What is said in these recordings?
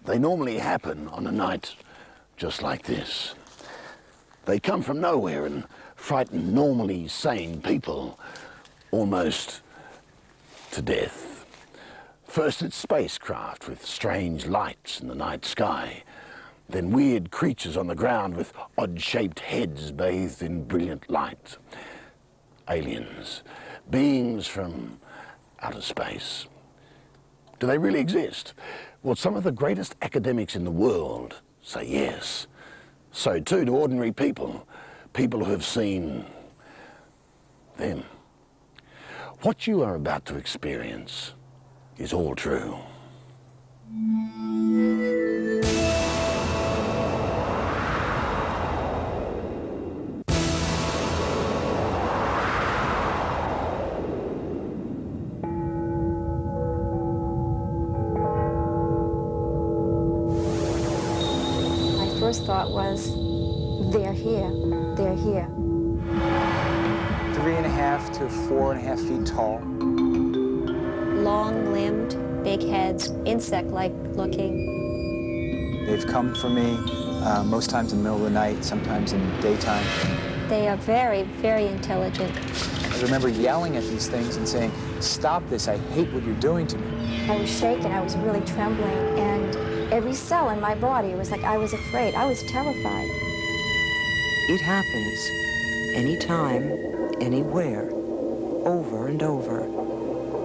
They normally happen on a night just like this. They come from nowhere and frighten normally sane people almost to death. First it's spacecraft with strange lights in the night sky, then weird creatures on the ground with odd-shaped heads bathed in brilliant light. Aliens, beings from outer space. Do they really exist? Well, some of the greatest academics in the world say yes. So too do ordinary people, people who have seen them. What you are about to experience is all true. First thought was, they're here, they're here. 3.5 to 4.5 feet tall. Long-limbed, big heads, insect-like looking. They've come for me most times in the middle of the night, sometimes in the daytime. They are very, very intelligent. I remember yelling at these things and saying, "Stop this, I hate what you're doing to me." I was shaking, I was really trembling, and every cell in my body was like I was afraid. I was terrified. It happens anytime, anywhere, over and over,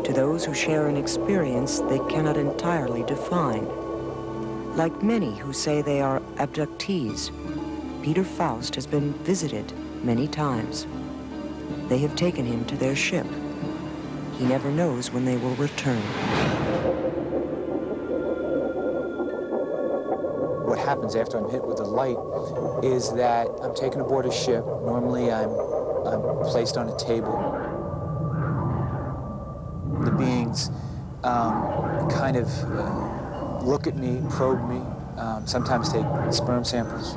to those who share an experience they cannot entirely define. Like many who say they are abductees, Peter Faust has been visited many times. They have taken him to their ship. He never knows when they will return. What happens after I'm hit with the light is that I'm taken aboard a ship. Normally I'm placed on a table. The beings kind of look at me, probe me, sometimes take sperm samples.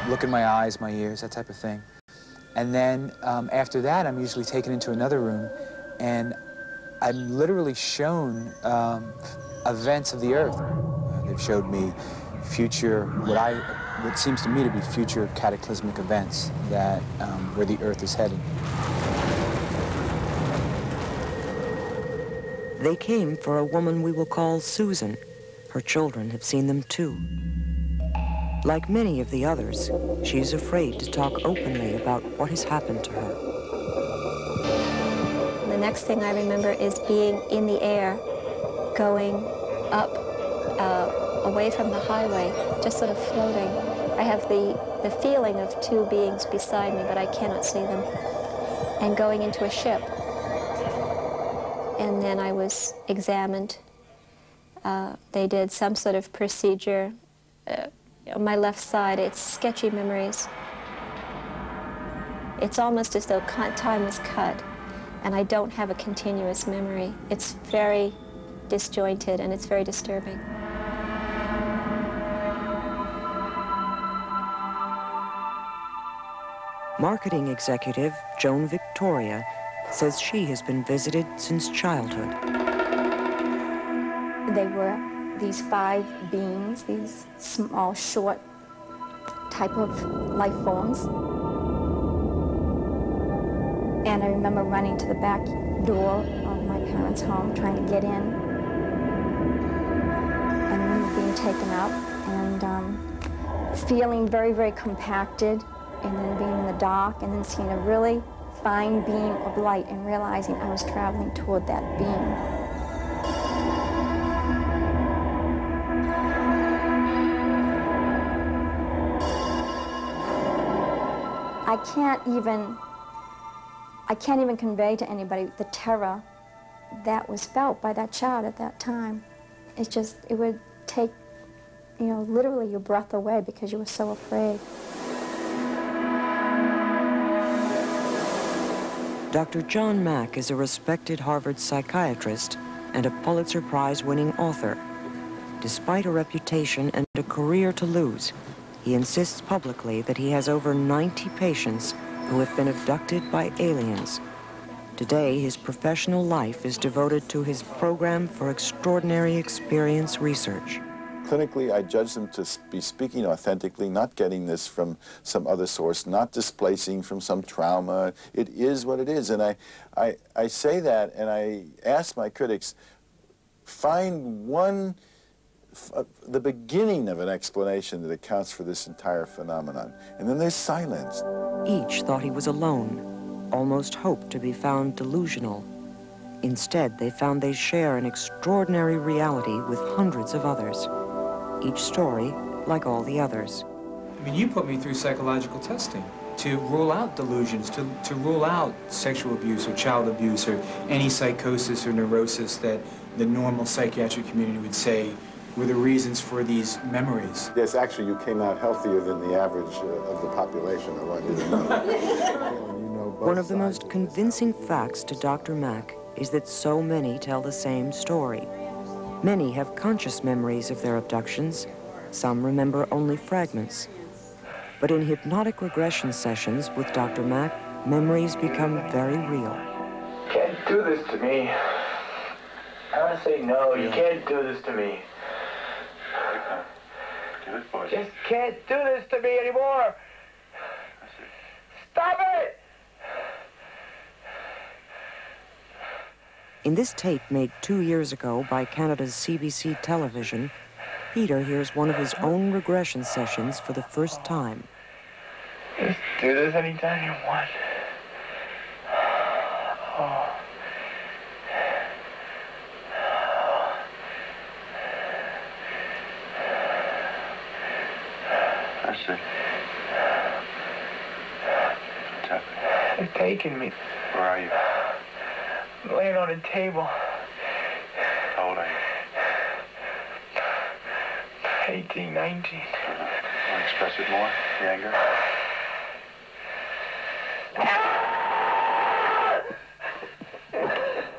Look in my eyes, my ears, that type of thing. And then after that, I'm usually taken into another room, and I'm literally shown events of the Earth. They've showed me future, what seems to me to be future cataclysmic events that where the Earth is headed. They came for a woman we will call Susan. Her children have seen them too. Like many of the others, she's afraid to talk openly about what has happened to her. The next thing I remember is being in the air, going up, away from the highway, just sort of floating. I have the feeling of two beings beside me, but I cannot see them, and going into a ship. And then I was examined. They did some sort of procedure. On my left side, it's sketchy memories. It's almost as though time was cut, and I don't have a continuous memory. It's very disjointed, and it's very disturbing. Marketing executive Joan Victoria says she has been visited since childhood. They were these 5 beings, these small, short type of life forms. And I remember running to the back door of my parents' home, trying to get in. And I remember being taken up and feeling very, very compacted, and then being in the dark, and then seeing a really fine beam of light and realizing I was traveling toward that beam. I can't even convey to anybody the terror that was felt by that child at that time. It's just, it would take, literally your breath away because you were so afraid. Dr. John Mack is a respected Harvard psychiatrist and a Pulitzer Prize-winning author. Despite a reputation and a career to lose, he insists publicly that he has over 90 patients who have been abducted by aliens. Today, his professional life is devoted to his program for extraordinary experience research. Clinically, I judge them to be speaking authentically, not getting this from some other source, not displacing from some trauma. It is what it is. And I say that, and I ask my critics, find the beginning of an explanation that accounts for this entire phenomenon. And then there's silence. Each thought he was alone, almost hoped to be found delusional. Instead, they found they share an extraordinary reality with hundreds of others. Each story like all the others. I mean, you put me through psychological testing to rule out delusions, to rule out sexual abuse or child abuse or any psychosis or neurosis that the normal psychiatric community would say were the reasons for these memories. Yes, actually, you came out healthier than the average of the population, I want you to know. One of the most convincing facts to Dr. Mack is that so many tell the same story. Many have conscious memories of their abductions. Some remember only fragments. But in hypnotic regression sessions with Dr. Mack, memories become very real. You can't do this to me. I want to say no, you can't do this to me. Just can't do this to me anymore. Stop it! In this tape made 2 years ago by Canada's CBC television, Peter hears one of his own regression sessions for the first time. Just do this anytime you want. Oh. That's it. What's happening? They're taking me. Where are you? I'm laying on a table. How old are you? 18, 19. Want to express it more? The anger?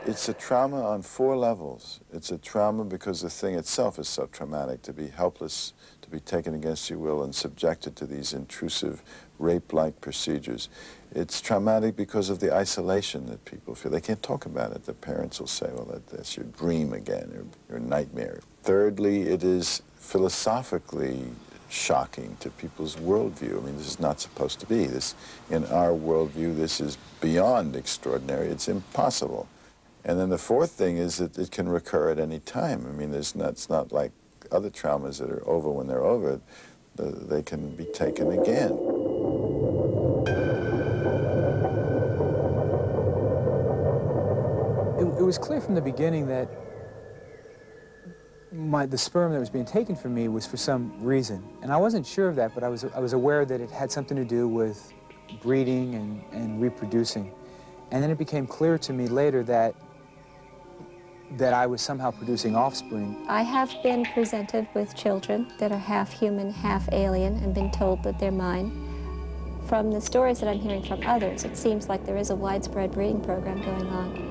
It's a trauma on 4 levels. It's a trauma because the thing itself is so traumatic, to be helpless, to be taken against your will and subjected to these intrusive rape-like procedures. It's traumatic because of the isolation that people feel. They can't talk about it. The parents will say, well, that's your dream again, or your nightmare. Thirdly, it is philosophically shocking to people's worldview. I mean, this is not supposed to be. This, in our worldview, this is beyond extraordinary. It's impossible. And then the fourth thing is that it can recur at any time. I mean, it's not like other traumas that are over when they're over. They can be taken again. It was clear from the beginning that the sperm that was being taken from me was for some reason. And I wasn't sure of that, but I was aware that it had something to do with breeding and reproducing. And then it became clear to me later that I was somehow producing offspring. I have been presented with children that are half human, half alien, and been told that they're mine. From the stories that I'm hearing from others, it seems like there is a widespread breeding program going on.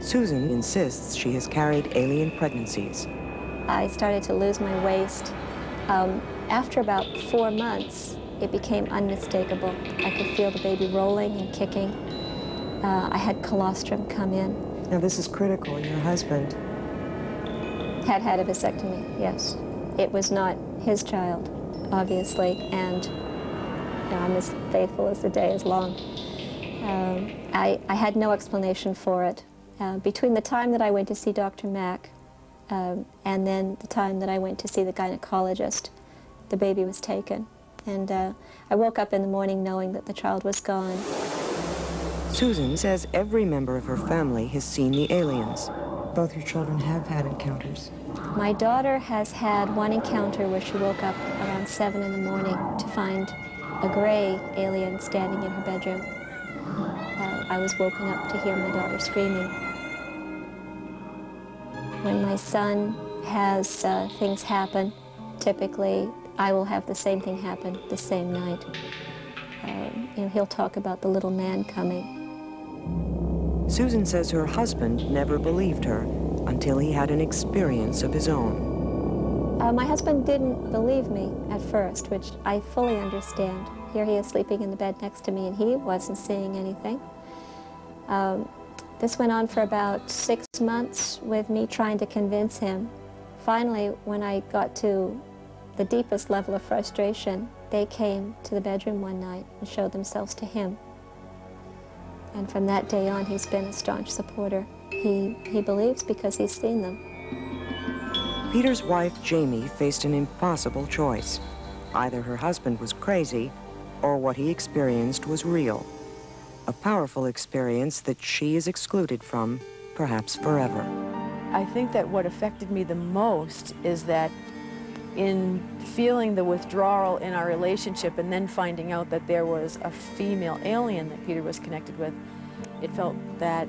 Susan insists she has carried alien pregnancies. I started to lose my waist. After about 4 months, it became unmistakable. I could feel the baby rolling and kicking. I had colostrum come in. Now this is critical. Your husband Had a vasectomy, yes. It was not his child, obviously, and I'm as faithful as the day is long. I had no explanation for it. Between the time that I went to see Dr. Mack and then the time that I went to see the gynecologist, the baby was taken. And I woke up in the morning knowing that the child was gone. Susan says every member of her family has seen the aliens. Both your children have had encounters. My daughter has had one encounter where she woke up around 7 in the morning to find a gray alien standing in her bedroom. I was woken up to hear my daughter screaming. When my son has things happen, typically I will have the same thing happen the same night. He'll talk about the little man coming. Susan says her husband never believed her until he had an experience of his own. My husband didn't believe me at first, which I fully understand. Here he is sleeping in the bed next to me, and he wasn't seeing anything. This went on for about 6 months with me trying to convince him. Finally, when I got to the deepest level of frustration, they came to the bedroom one night and showed themselves to him. And from that day on, he's been a staunch supporter. He believes because he's seen them. Peter's wife, Jamie, faced an impossible choice. Either her husband was crazy, or what he experienced was real. A powerful experience that she is excluded from, perhaps forever. I think that what affected me the most is that in feeling the withdrawal in our relationship and then finding out that there was a female alien that Peter was connected with, it felt that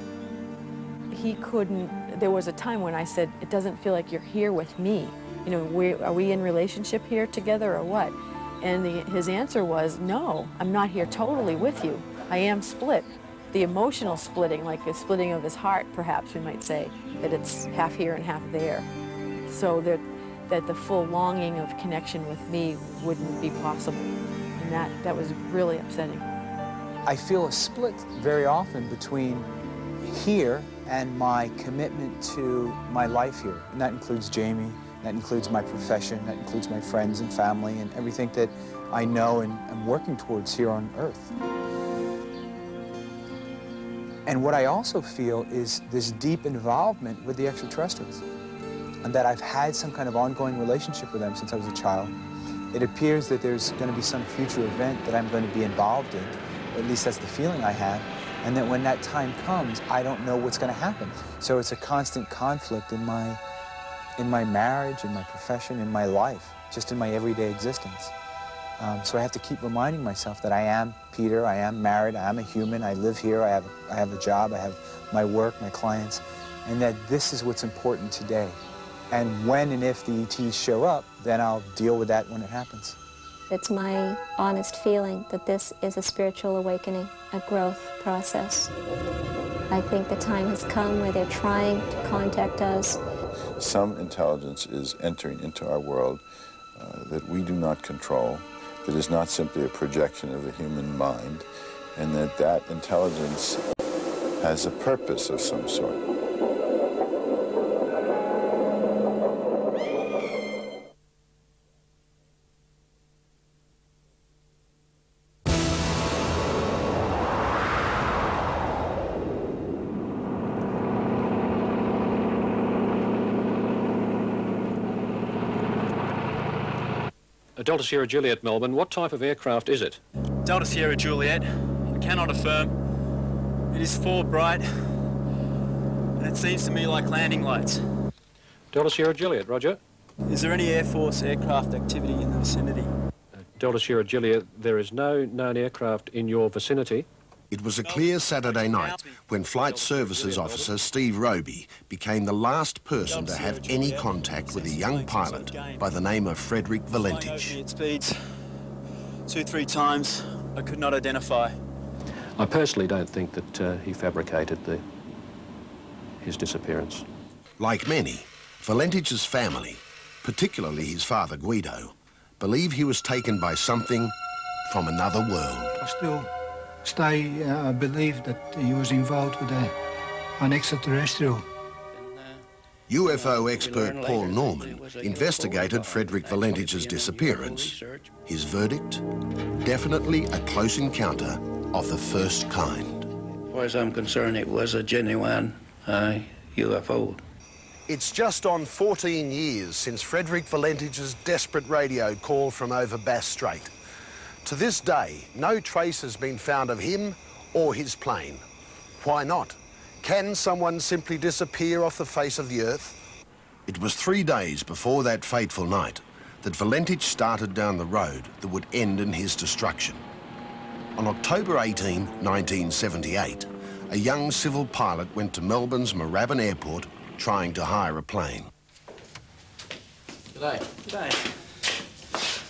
he couldn't. There was a time when I said, it doesn't feel like you're here with me. You know, are we in relationship here together or what? And his answer was, no, I'm not here totally with you. I am split. The emotional splitting, like the splitting of his heart, perhaps we might say, that it's half here and half there. So that the full longing of connection with me wouldn't be possible. And that was really upsetting. I feel a split very often between here and my commitment to my life here. And that includes Jamie, that includes my profession, that includes my friends and family and everything that I know and am working towards here on Earth. And what I also feel is this deep involvement with the extraterrestrials, and that I've had some kind of ongoing relationship with them since I was a child. It appears that there's going to be some future event that I'm going to be involved in, or at least that's the feeling I have, and that when that time comes, I don't know what's going to happen. So it's a constant conflict in my marriage, in my profession, in my life, just in my everyday existence. So I have to keep reminding myself that I am Peter, I am married, I am a human, I live here, I have a job, I have my work, my clients, and that this is what's important today. And when and if the ETs show up, then I'll deal with that when it happens. It's my honest feeling that this is a spiritual awakening, a growth process. I think the time has come where they're trying to contact us. Some intelligence is entering into our world that we do not control, that is not simply a projection of the human mind, and that intelligence has a purpose of some sort. Delta Sierra Juliet, Melbourne. What type of aircraft is it? Delta Sierra Juliet. I cannot affirm. It is forward bright, and it seems to me like landing lights. Delta Sierra Juliet, roger. Is there any Air Force aircraft activity in the vicinity? Delta Sierra Juliet, there is no known aircraft in your vicinity. It was a clear Saturday night when Flight Services Officer Steve Roby became the last person to have any contact with a young pilot by the name of Frederick Valentich. At speeds 2-3 times I could not identify. I personally don't think that he fabricated his disappearance. Like many, Valentich's family, particularly his father Guido, believe he was taken by something from another world. I believe that he was involved with an extraterrestrial. UFO expert Paul Norman investigated Frederick Valentich's disappearance. His verdict? Definitely a close encounter of the first kind. As far as I'm concerned, it was a genuine UFO. It's just on 14 years since Frederick Valentich's desperate radio call from over Bass Strait. To this day, no trace has been found of him or his plane. Why not? Can someone simply disappear off the face of the Earth? It was 3 days before that fateful night that Valentich started down the road that would end in his destruction. On October 18, 1978, a young civil pilot went to Melbourne's Moorabbin Airport trying to hire a plane. G'day. G'day.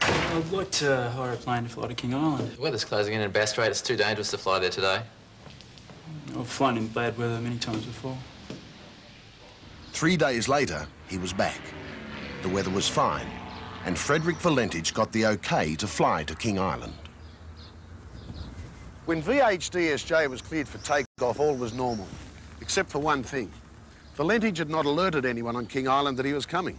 I'd like to hire a plane to fly to King Island. The weather's closing in Bass Strait. It's too dangerous to fly there today. I've flown in bad weather many times before. 3 days later, he was back. The weather was fine, and Frederick Valentich got the okay to fly to King Island. When VHDSJ was cleared for takeoff, all was normal. except for one thing. Valentage had not alerted anyone on King Island that he was coming.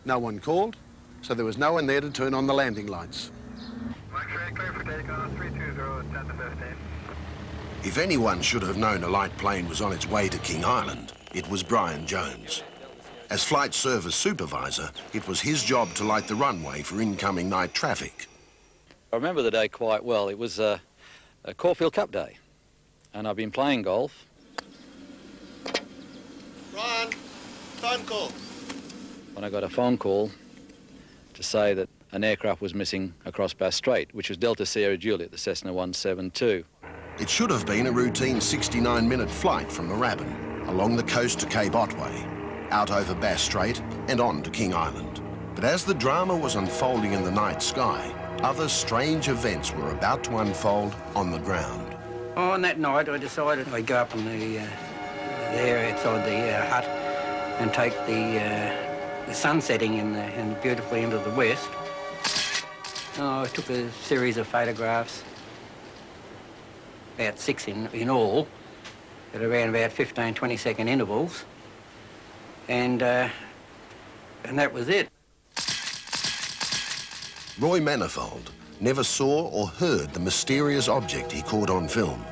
No one called, so there was no one there to turn on the landing lights. Clear for takeoff, 320, 10 to 15. If anyone should have known a light plane was on its way to King Island, it was Brian Jones. As flight service supervisor, it was his job to light the runway for incoming night traffic. I remember the day quite well. It was a Caulfield Cup day, and I've been playing golf. Brian, phone call. When I got a phone call to say that an aircraft was missing across Bass Strait, which was Delta Sierra Juliet, the Cessna 172. It should have been a routine 69-minute flight from Moorabbin, along the coast to Cape Otway, out over Bass Strait and on to King Island. But as the drama was unfolding in the night sky, other strange events were about to unfold on the ground. On that night, I decided I'd go up in the there outside the hut and take the sun setting in beautifully into the west. I took a series of photographs, about 6 in all, at around about 15, 20-second intervals, and that was it. Roy Manifold never saw or heard the mysterious object he caught on film.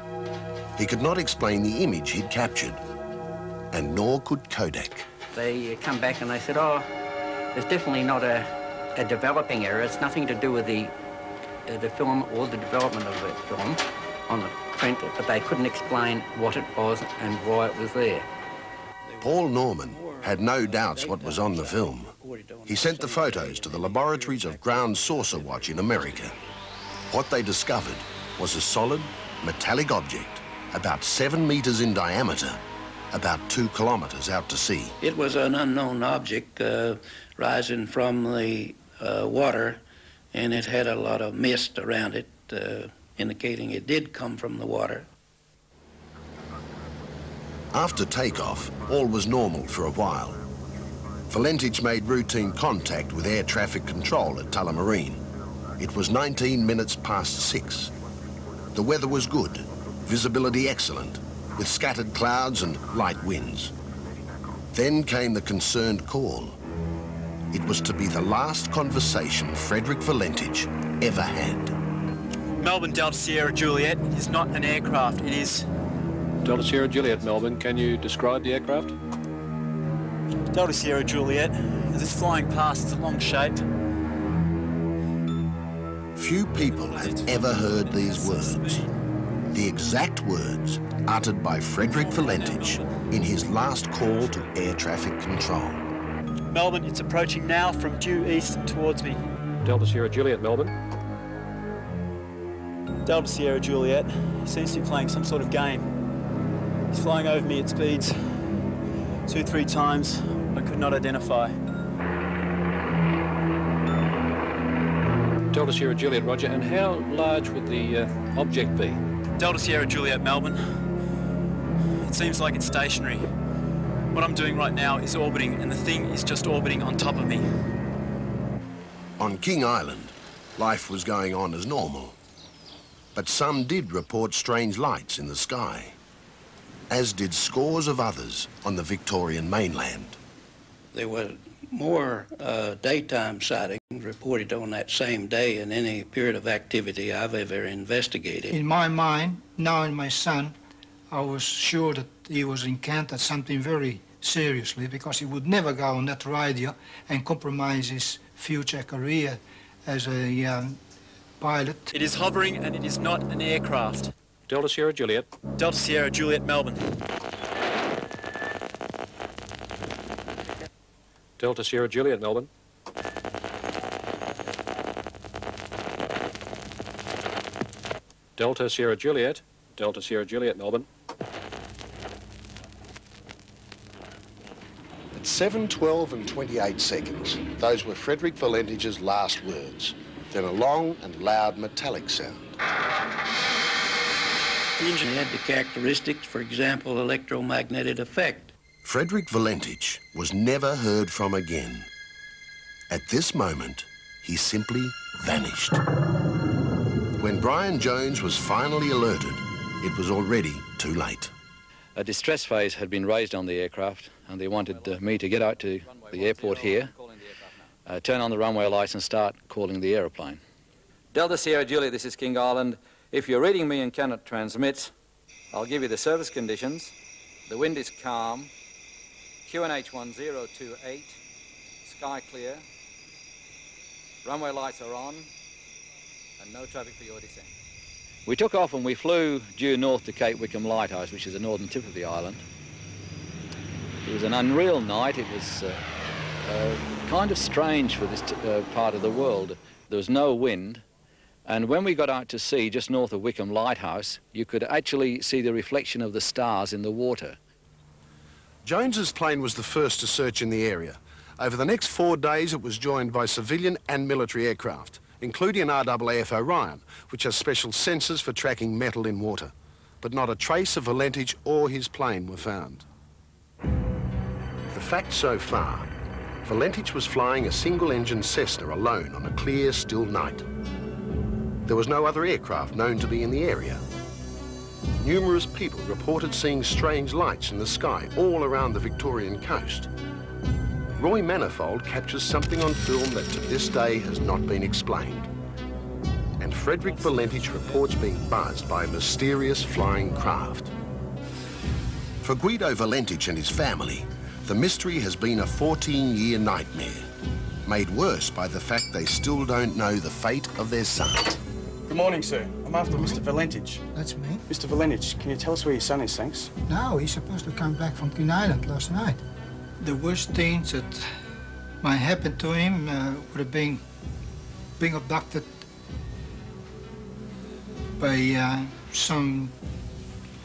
He could not explain the image he'd captured, and nor could Kodak. They come back and they said, oh, there's definitely not a developing error. It's nothing to do with the film or the development of the film on the print, but they couldn't explain what it was and why it was there. Paul Norman had no doubts what was on the film. He sent the photos to the laboratories of Ground Saucer Watch in America. What they discovered was a solid, metallic object about 7 meters in diameter, about 2 kilometers out to sea. It was an unknown object rising from the water, and it had a lot of mist around it, indicating it did come from the water. After takeoff, all was normal for a while. Valentage made routine contact with air traffic control at Tullamarine. It was 19 minutes past 6. The weather was good, visibility excellent, with scattered clouds and light winds. Then came the concerned call. It was to be the last conversation Frederick Valentage ever had. Melbourne Delta Sierra Juliet is not an aircraft, it is... Delta Sierra Juliet, Melbourne, can you describe the aircraft? Delta Sierra Juliet, as it's flying past, it's a long shape. Few people had ever heard these words. The exact words uttered by Frederick Valentage in his last call to air traffic control. Melbourne, it's approaching now from due east towards me. Delta Sierra Juliet, Melbourne. Delta Sierra Juliet seems to be playing some sort of game. He's flying over me at speeds 2-3 times I could not identify. Delta Sierra Juliet, roger. And how large would the object be? Delta Sierra Juliet, Melbourne. It seems like it's stationary. What I'm doing right now is orbiting, and the thing is just orbiting on top of me. On King Island, life was going on as normal. But some did report strange lights in the sky, as did scores of others on the Victorian mainland. There were more daytime sightings reported on that same day in any period of activity I've ever investigated. In my mind, knowing my son, I was sure that he was encountered something very seriously, because he would never go on that radio and compromise his future career as a pilot. It is hovering and it is not an aircraft. Delta Sierra Juliet. Delta Sierra Juliet, Melbourne. Delta Sierra Juliet, Melbourne. Delta Sierra Juliet. Delta Sierra Juliet, Melbourne. At 7:12 and 28 seconds, those were Frederick Valentage's last words. Then a long and loud metallic sound. The engine had the characteristics, for example, electromagnetic effect. Frederick Valentage was never heard from again. At this moment, he simply vanished. When Brian Jones was finally alerted, it was already too late. A distress phase had been raised on the aircraft, and they wanted me to get out to the airport here, turn on the runway lights and start calling the aeroplane. Delta Sierra Juliet, this is King Island. If you're reading me and cannot transmit, I'll give you the service conditions. The wind is calm, QNH 1028, sky clear, runway lights are on, and no traffic for your descent. We took off and we flew due north to Cape Wickham Lighthouse, which is the northern tip of the island. It was an unreal night. It was kind of strange for this part of the world. There was no wind, and when we got out to sea just north of Wickham Lighthouse, you could actually see the reflection of the stars in the water. Jones's plane was the first to search in the area. Over the next 4 days, it was joined by civilian and military aircraft, including an RAAF Orion, which has special sensors for tracking metal in water. But not a trace of Valentich or his plane were found. The facts so far: Valentich was flying a single-engine Cessna alone on a clear, still night. There was no other aircraft known to be in the area. Numerous people reported seeing strange lights in the sky all around the Victorian coast. Roy Manifold captures something on film that to this day has not been explained. And Frederick Valentich reports being buzzed by a mysterious flying craft. For Guido Valentich and his family, the mystery has been a 14-year nightmare, made worse by the fact they still don't know the fate of their son. Good morning, sir. I'm after Mr. Valentich. That's me. Mr. Valentich, can you tell us where your son is, thanks? No, he's supposed to come back from King Island last night. The worst things that might happen to him would have been being abducted by some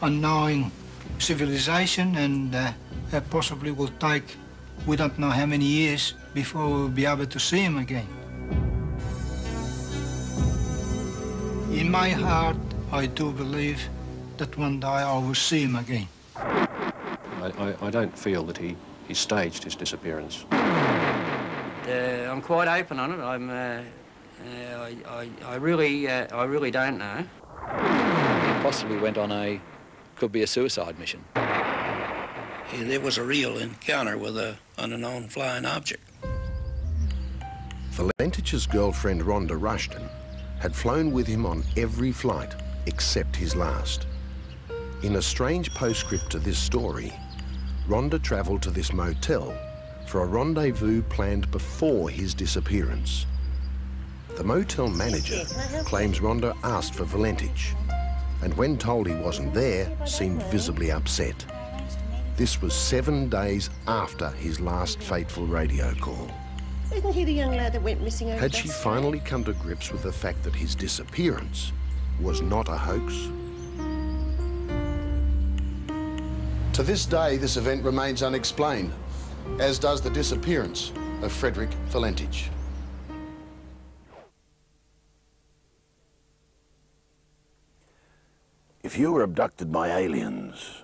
unknown civilization, and possibly will take, we don't know how many years before we'll be able to see him again. In my heart, I do believe that one day I will see him again. I don't feel that he staged his disappearance. I'm quite open on it. I really don't know. He possibly went on could be a suicide mission. There was a real encounter with an unknown flying object. Valentich's girlfriend Rhonda Rushton had flown with him on every flight except his last. In a strange postscript to this story, Rhonda travelled to this motel for a rendezvous planned before his disappearance. The motel manager claims Rhonda asked for Valentich, and when told he wasn't there, seemed visibly upset. This was 7 days after his last fateful radio call. Isn't he the young lad that went missing over Had she finally come to grips with the fact that his disappearance was not a hoax? To this day, this event remains unexplained, as does the disappearance of Frederick Valentich. If you were abducted by aliens,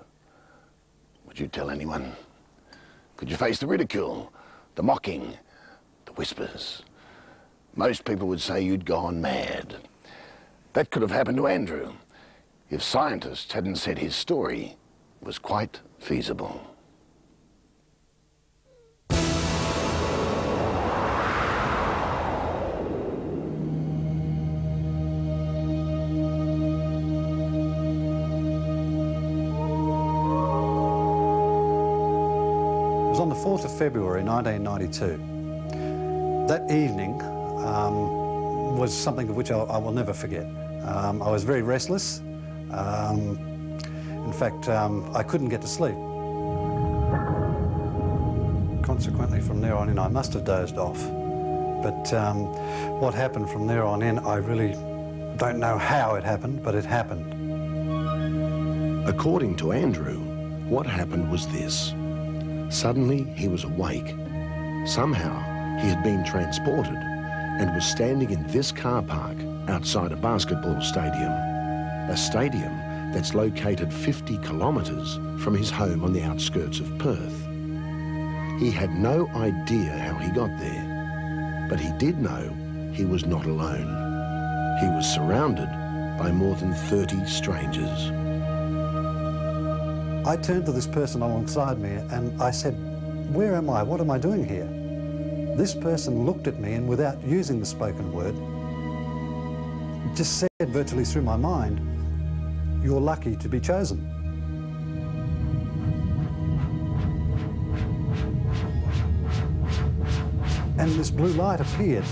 would you tell anyone? Could you face the ridicule, the mocking, the whispers? Most people would say you'd gone mad. That could have happened to Andrew if scientists hadn't said his story was quite feasible. It was on the 4th of February 1992. That evening was something of which I will never forget. I was very restless. In fact, I couldn't get to sleep. Consequently, from there on in, I must have dozed off. But what happened from there on in, I really don't know how it happened, but it happened. According to Andrew, what happened was this. Suddenly, he was awake. Somehow, he had been transported and was standing in this car park outside a basketball stadium. A stadium that's located 50 kilometres from his home on the outskirts of Perth. He had no idea how he got there, but he did know he was not alone. He was surrounded by more than 30 strangers. I turned to this person alongside me and I said, "Where am I? What am I doing here?" This person looked at me and without using the spoken word, just said virtually through my mind, "You're lucky to be chosen." And this blue light appeared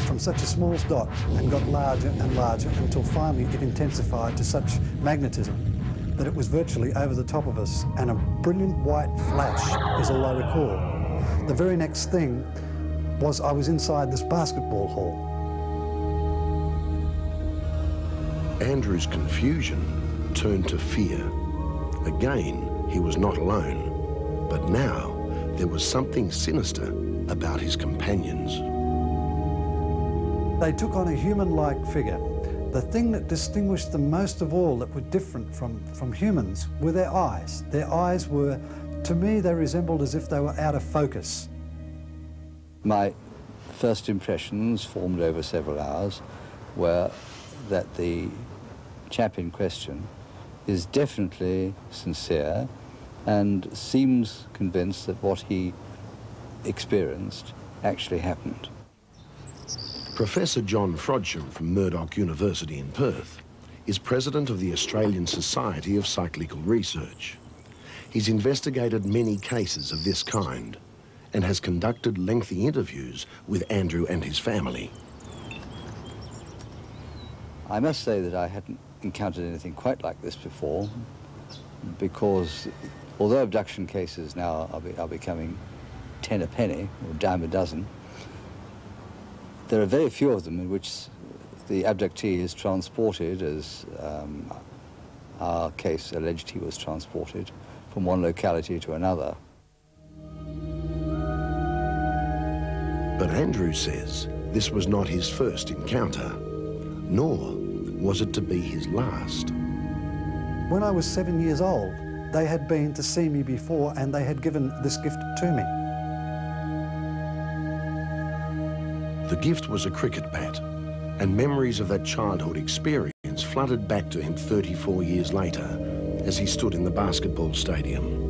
from such a small dot and got larger and larger until finally it intensified to such magnetism that it was virtually over the top of us, and a brilliant white flash is all I recall. The very next thing was I was inside this basketball hall. Andrew's confusion turned to fear. Again, he was not alone, but now there was something sinister about his companions. They took on a human-like figure. The thing that distinguished them most of all, that were different from humans, were their eyes. Their eyes were, to me, they resembled as if they were out of focus. My first impressions, formed over several hours, were that the chap in question is definitely sincere and seems convinced that what he experienced actually happened. Professor John Frodsham from Murdoch University in Perth is president of the Australian Society of Psychical Research. He's investigated many cases of this kind and has conducted lengthy interviews with Andrew and his family. I must say that I hadn't encountered anything quite like this before, because although abduction cases now are becoming 10 a penny or a dime a dozen, there are very few of them in which the abductee is transported, as our case alleged he was transported, from one locality to another. But Andrew says this was not his first encounter, nor was it to be his last. When I was 7 years old, they had been to see me before and they had given this gift to me. The gift was a cricket bat, and memories of that childhood experience flooded back to him 34 years later as he stood in the basketball stadium.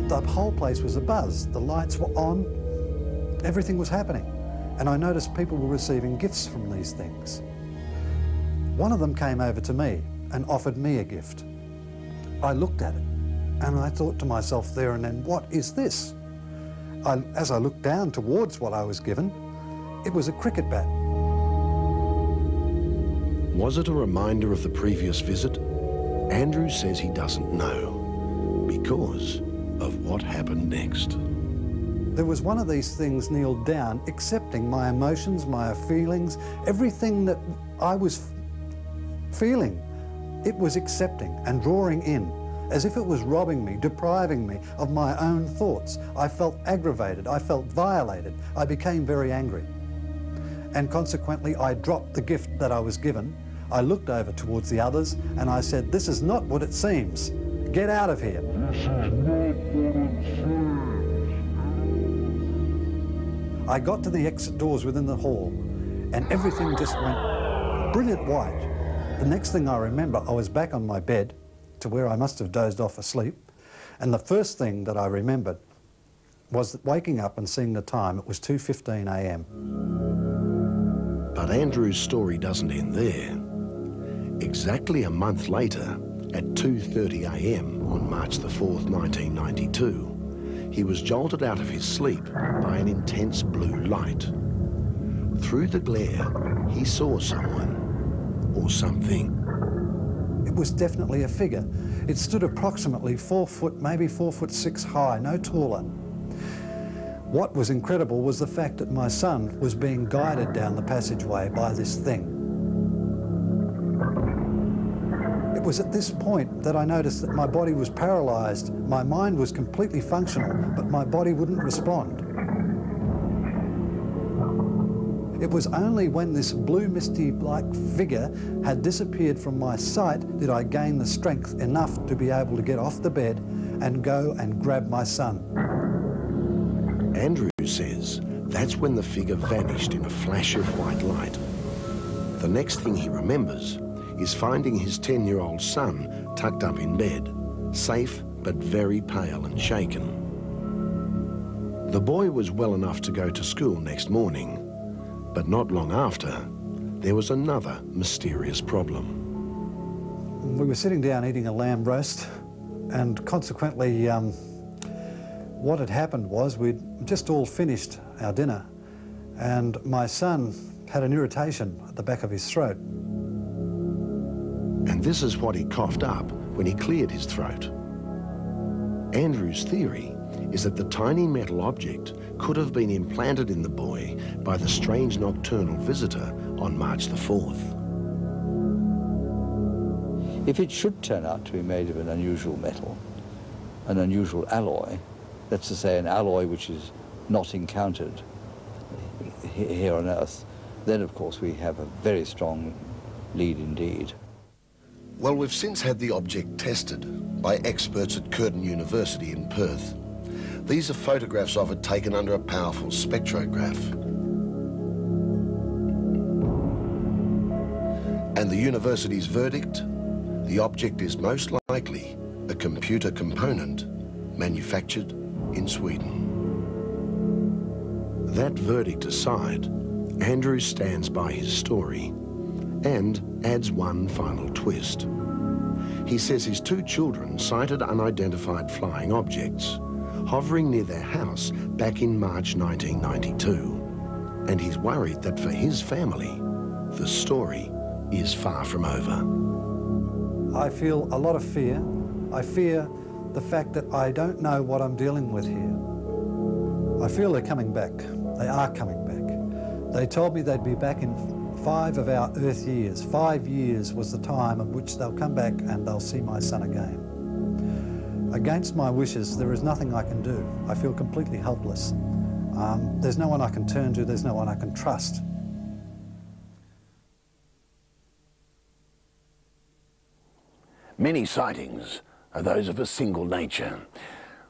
The whole place was abuzz. The lights were on, everything was happening. And I noticed people were receiving gifts from these things. One of them came over to me and offered me a gift. I looked at it and I thought to myself there and then, what is this? As I looked down towards what I was given, it was a cricket bat. Was it a reminder of the previous visit? Andrew says he doesn't know because of what happened next. There was one of these things kneeled down, accepting my emotions, my feelings, everything that I was feeling. It was accepting and drawing in, as if it was robbing me, depriving me of my own thoughts. I felt aggravated, I felt violated, I became very angry. And consequently, I dropped the gift that I was given. I looked over towards the others and I said, "This is not what it seems. Get out of here." I got to the exit doors within the hall and everything just went brilliant white. The next thing I remember, I was back on my bed to where I must have dozed off asleep, and the first thing that I remembered was waking up and seeing the time. It was 2:15 a.m. But Andrew's story doesn't end there. Exactly a month later, at 2:30 a.m. on March the 4th, 1992, he was jolted out of his sleep by an intense blue light. Through the glare, he saw someone or something. It was definitely a figure. It stood approximately 4 foot, maybe 4'6" high, no taller. What was incredible was the fact that my son was being guided down the passageway by this thing. It was at this point that I noticed that my body was paralyzed. My mind was completely functional, but my body wouldn't respond. It was only when this blue misty-like figure had disappeared from my sight did I gain the strength enough to be able to get off the bed and go and grab my son. Andrew says that's when the figure vanished in a flash of white light. The next thing he remembers is finding his 10-year-old son tucked up in bed, safe but very pale and shaken. The boy was well enough to go to school next morning, but not long after, there was another mysterious problem. We were sitting down eating a lamb roast, and consequently, what had happened was we'd just all finished our dinner, and my son had an irritation at the back of his throat. And this is what he coughed up when he cleared his throat. Andrew's theory is that the tiny metal object could have been implanted in the boy by the strange nocturnal visitor on March the 4th. If it should turn out to be made of an unusual metal, an unusual alloy, that's to say an alloy which is not encountered here on Earth, then of course we have a very strong lead indeed. Well, we've since had the object tested by experts at Curtin University in Perth. These are photographs of it taken under a powerful spectrograph. And the university's verdict? The object is most likely a computer component manufactured in Sweden. That verdict aside, Andrew stands by his story and adds one final twist. He says his two children sighted unidentified flying objects hovering near their house back in March 1992. And he's worried that for his family, the story is far from over. I feel a lot of fear. I fear the fact that I don't know what I'm dealing with here. I feel they're coming back. They are coming back. They told me they'd be back in 5 of our Earth years. 5 years was the time at which they'll come back and they'll see my son again. Against my wishes, there is nothing I can do. I feel completely helpless. There's no one I can turn to, there's no one I can trust. Many sightings are those of a single nature.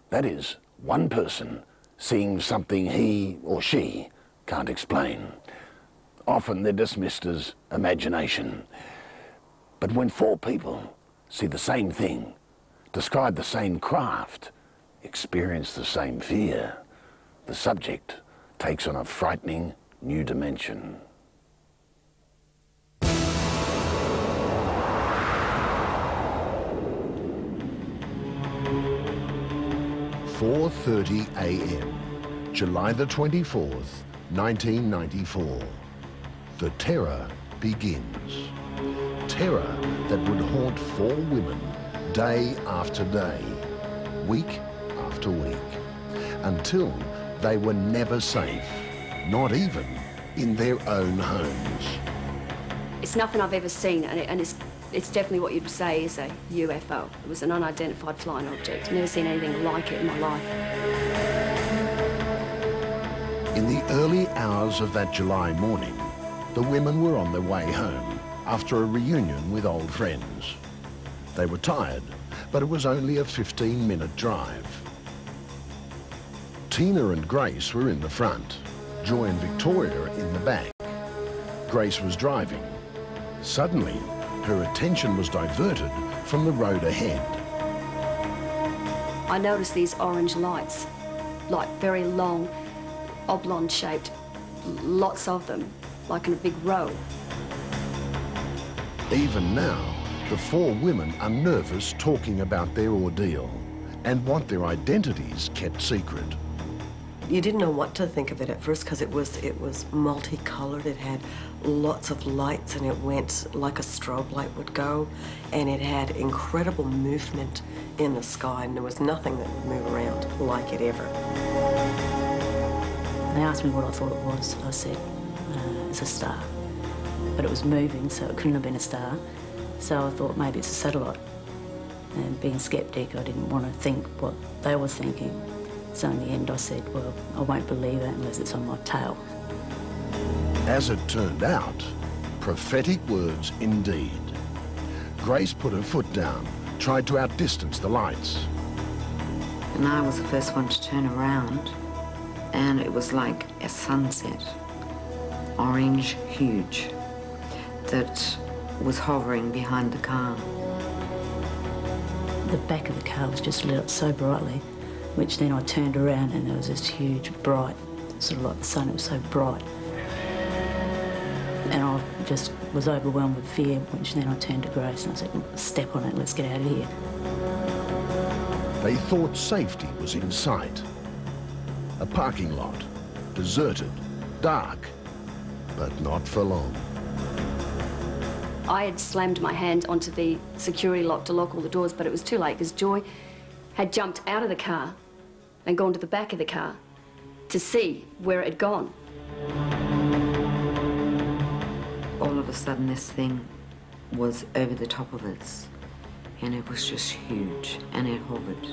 That is, one person seeing something he or she can't explain. Often they're dismissed as imagination. But when 4 people see the same thing, describe the same craft, experience the same fear, the subject takes on a frightening new dimension. 4:30 a.m., July the 24th, 1994. The terror begins. Terror that would haunt 4 women day after day, week after week, until they were never safe, not even in their own homes. It's nothing I've ever seen, and it's definitely what you'd say is a UFO. It was an unidentified flying object. Never seen anything like it in my life. In the early hours of that July morning, the women were on their way home after a reunion with old friends. They were tired, but it was only a 15-minute drive. Tina and Grace were in the front, Joy and Victoria in the back. Grace was driving. Suddenly, her attention was diverted from the road ahead. I noticed these orange lights, like very long, oblong-shaped, lots of them, like in a big row. Even now, the 4 women are nervous talking about their ordeal and want their identities kept secret. You didn't know what to think of it at first because it was multicolored. It had lots of lights and it went like a strobe light would go, and it had incredible movement in the sky, and there was nothing that would move around like it ever. They asked me what I thought it was. I said, it's a star. But it was moving, so it couldn't have been a star. So I thought maybe it's a satellite. And being sceptic, I didn't want to think what they were thinking. So in the end I said, well, I won't believe it unless it's on my tail. As it turned out, prophetic words indeed. Grace put her foot down, tried to outdistance the lights. And I was the first one to turn around, and it was like a sunset, orange, huge, that was hovering behind the car. The back of the car was just lit up so brightly, which then I turned around and there was this huge, bright, sort of like the sun, it was so bright. And I just was overwhelmed with fear, which then I turned to Grace and I said, step on it, let's get out of here. They thought safety was in sight. A parking lot, deserted, dark, but not for long. I had slammed my hand onto the security lock to lock all the doors, but it was too late because Joy had jumped out of the car and gone to the back of the car to see where it had gone. All of a sudden, this thing was over the top of us, and it was just huge, and it hovered.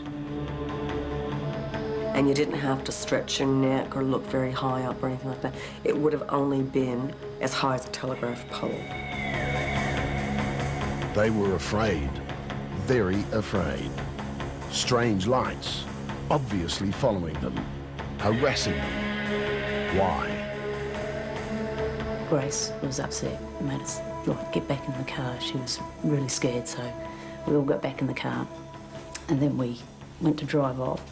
And you didn't have to stretch your neck or look very high up or anything like that. It would have only been as high as a telegraph pole. They were afraid, very afraid. Strange lights, obviously following them, harassing them. Why? Grace was upset, made us get back in the car. She was really scared, so we all got back in the car. And then we went to drive off.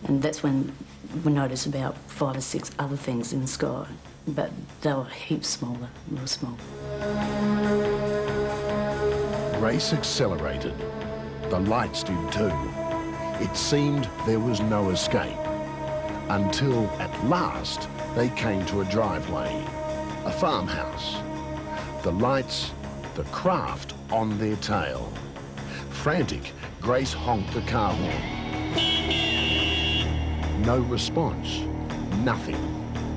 And that's when we noticed about 5 or 6 other things in the sky. But they were heaps smaller, real small. Grace accelerated. The lights did too. It seemed there was no escape. Until, at last, they came to a driveway. A farmhouse. The lights, the craft on their tail. Frantic, Grace honked the car horn. No response, nothing.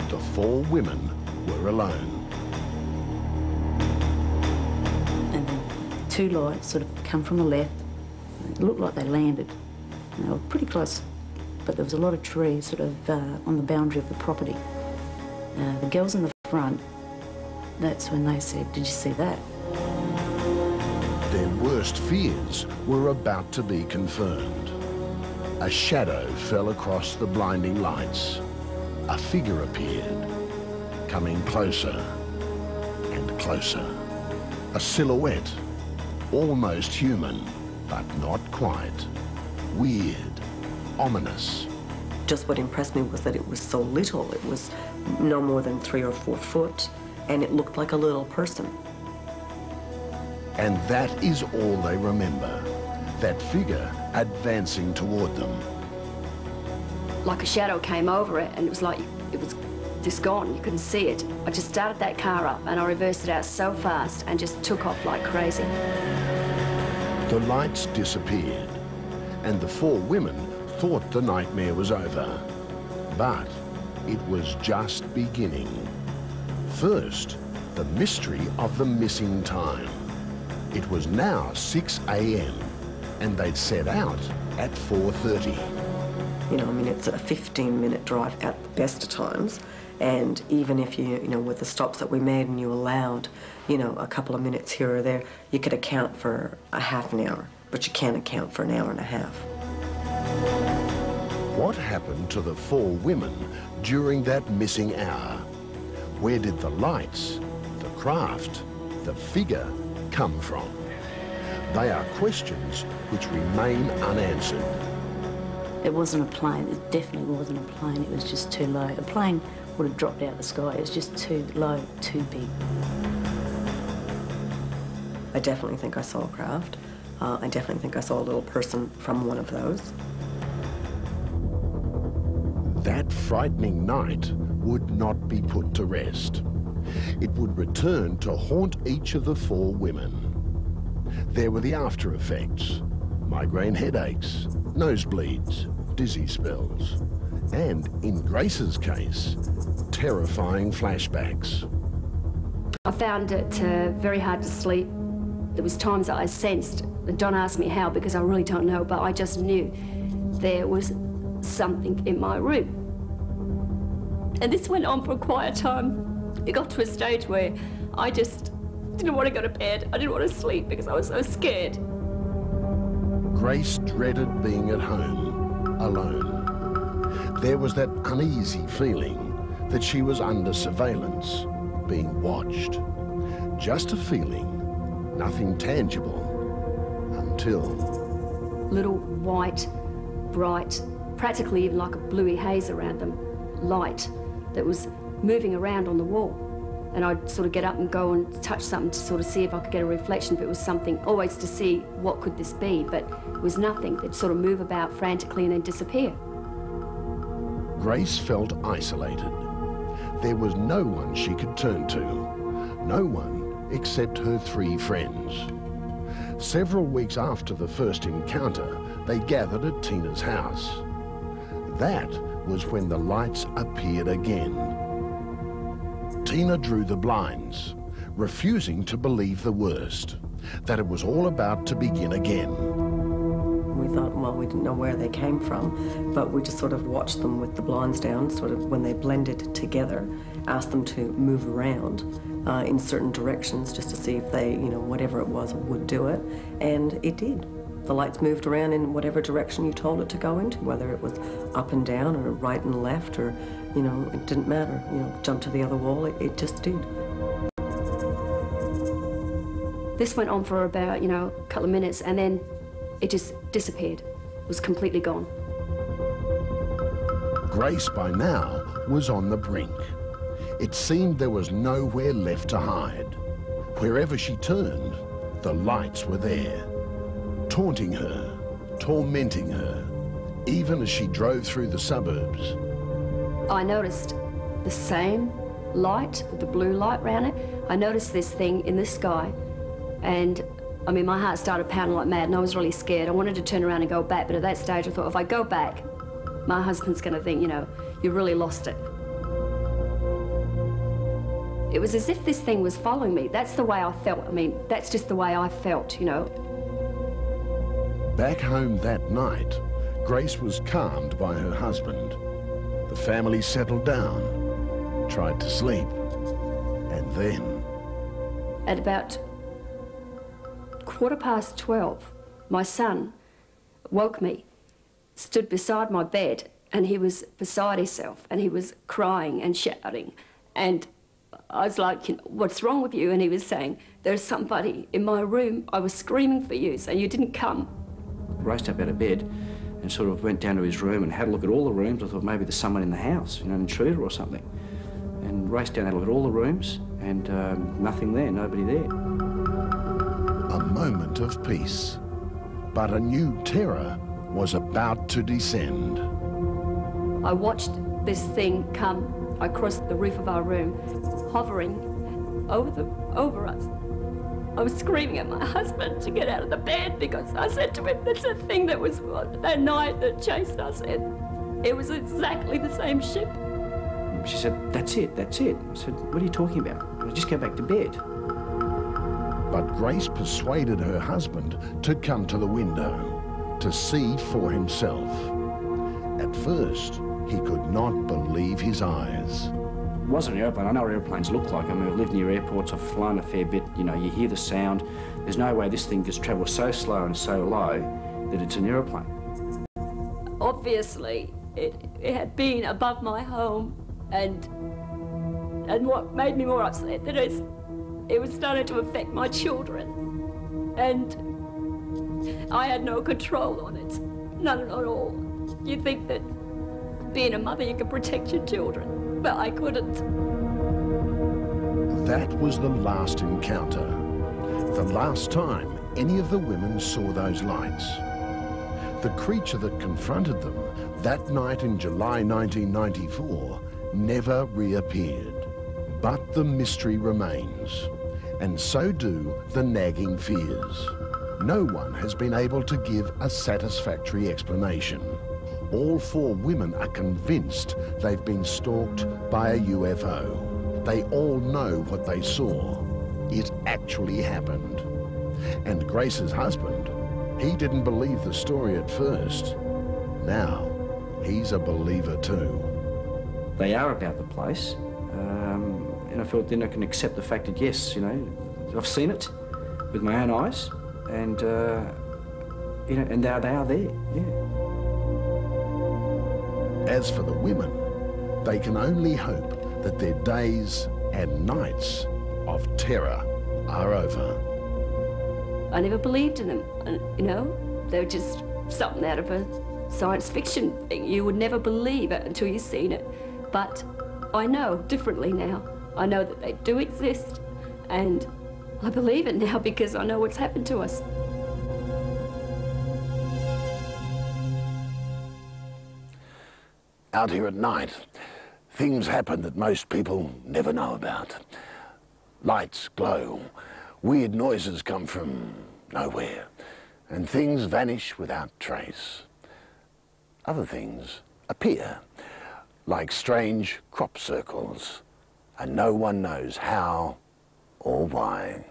The 4 women were alone. And then 2 lights sort of come from the left. It looked like they landed. And they were pretty close, but there was a lot of trees sort of on the boundary of the property. The girls in the front, that's when they said, "Did you see that?" Their worst fears were about to be confirmed. A shadow fell across the blinding lights. A figure appeared, coming closer and closer. A silhouette, almost human, but not quite. Weird, ominous. Just what impressed me was that it was so little. It was no more than 3 or 4 foot, and it looked like a little person. And that is all they remember. That figure advancing toward them. Like a shadow came over it, and it was like it was just gone. You couldn't see it. I just started that car up, and I reversed it out so fast and just took off like crazy. The lights disappeared, and the 4 women thought the nightmare was over. But it was just beginning. First, the mystery of the missing time. It was now 6 a.m. and they'd set out at 4:30. You know, I mean, it's a 15-minute drive at the best of times. And even if you know, with the stops that we made and you allowed, you know, a couple of minutes here or there, you could account for a half an hour, but you can't account for an hour and a half. What happened to the 4 women during that missing hour? Where did the lights, the craft, the figure come from? They are questions which remain unanswered. It wasn't a plane. It definitely wasn't a plane. It was just too low. A plane would have dropped out of the sky. It was just too low, too big. I definitely think I saw a craft. I definitely think I saw a little person from one of those. That frightening night would not be put to rest. It would return to haunt each of the 4 women. There were the after effects: migraine headaches, nosebleeds, dizzy spells, and in Grace's case, terrifying flashbacks. I found it very hard to sleep. There was times that I sensed, Don asked me how because I really don't know, but I just knew there was something in my room. And this went on for quite a time. It got to a stage where I just didn't want to go to bed. I didn't want to sleep because I was so scared. Grace dreaded being at home, alone. There was that uneasy feeling that she was under surveillance, being watched. Just a feeling, nothing tangible, until... Little white, bright, practically even like a bluey haze around them, light that was moving around on the wall. And I'd sort of get up and go and touch something to sort of see if I could get a reflection, if it was something, always to see what could this be, but it was nothing. They'd sort of move about frantically and then disappear. Grace felt isolated. There was no one she could turn to, no one except her 3 friends. Several weeks after the first encounter, they gathered at Tina's house. That was when the lights appeared again. Tina drew the blinds, refusing to believe the worst, that it was all about to begin again. We thought, well, we didn't know where they came from, but we just sort of watched them with the blinds down, sort of when they blended together, asked them to move around in certain directions just to see if they, you know, whatever it was would do it, and it did. The lights moved around in whatever direction you told it to go into, whether it was up and down or right and left or, you know, it didn't matter. You know, jump to the other wall, it just did. This went on for about, you know, a couple of minutes, and then it just disappeared. It was completely gone. Grace, by now, was on the brink. It seemed there was nowhere left to hide. Wherever she turned, the lights were there, taunting her, tormenting her, even as she drove through the suburbs. I noticed the same light, with the blue light around it. I noticed this thing in the sky, and I mean, my heart started pounding like mad, and I was really scared. I wanted to turn around and go back, but at that stage I thought, if I go back, my husband's going to think, you know, you really lost it. It was as if this thing was following me. That's the way I felt. I mean, that's just the way I felt, you know. Back home that night, Grace was calmed by her husband. The family settled down, tried to sleep, and then... At about 12:15, my son woke me, stood beside my bed, and he was beside himself, and he was crying and shouting. And I was like, you know, what's wrong with you? And he was saying, there's somebody in my room. I was screaming for you, so you didn't come. Raced up out of bed and sort of went down to his room and had a look at all the rooms. I thought maybe there's someone in the house, you know, an intruder or something. And raced down, had a look at all the rooms, and nothing there, nobody there. A moment of peace, but a new terror was about to descend. I watched this thing come across the roof of our room, hovering over us. I was screaming at my husband to get out of the bed because I said to him, that's a thing that was that night that chased us. It was exactly the same ship. She said, that's it, that's it. I said, what are you talking about? I just go back to bed. But Grace persuaded her husband to come to the window to see for himself. At first, he could not believe his eyes. It wasn't an airplane. I know what airplanes look like. I mean, I've lived near airports, I've flown a fair bit. You know, you hear the sound. There's no way this thing just travels so slow and so low that it's an airplane. Obviously, it had been above my home, and what made me more upset that it was starting to affect my children, and I had no control on it, none at all. You think that being a mother, you can protect your children, but I couldn't. That was the last encounter, the last time any of the women saw those lights. The creature that confronted them that night in July 1994 never reappeared. But the mystery remains, and so do the nagging fears. No one has been able to give a satisfactory explanation. All 4 women are convinced they've been stalked by a UFO. They all know what they saw. It actually happened. And Grace's husband, he didn't believe the story at first. Now, he's a believer too. They are about the place. And I felt then I can accept the fact that, yes, you know, I've seen it with my own eyes, and, you know, and they are there, yeah. As for the women, they can only hope that their days and nights of terror are over. I never believed in them. And, you know, they're just something out of a science fiction thing. You would never believe it until you've seen it. But I know differently now. I know that they do exist, and I believe it now because I know what's happened to us. Out here at night, things happen that most people never know about. Lights glow, weird noises come from nowhere, and things vanish without trace. Other things appear, like strange crop circles, and no one knows how or why.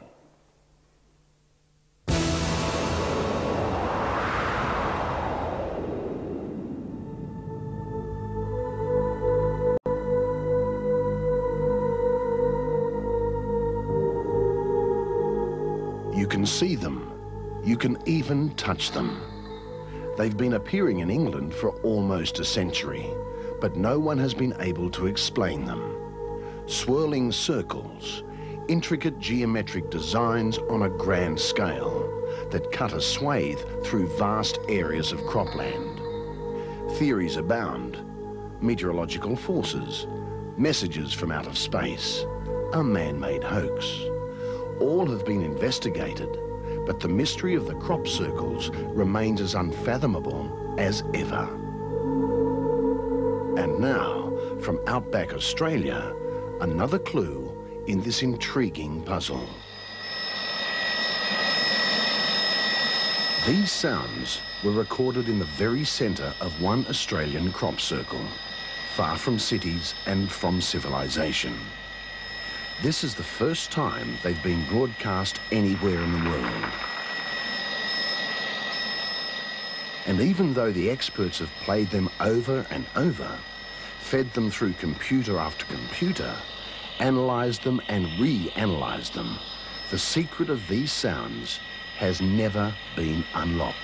You can see them. You can even touch them. They've been appearing in England for almost a century, but no one has been able to explain them. Swirling circles, intricate geometric designs on a grand scale that cut a swathe through vast areas of cropland. Theories abound. Meteorological forces, messages from out of space, a man-made hoax. All have been investigated, but the mystery of the crop circles remains as unfathomable as ever. And now, from outback Australia, another clue in this intriguing puzzle. These sounds were recorded in the very centre of one Australian crop circle, far from cities and from civilization. This is the first time they've been broadcast anywhere in the world. And even though the experts have played them over and over, fed them through computer after computer, analysed them and re-analysed them, the secret of these sounds has never been unlocked.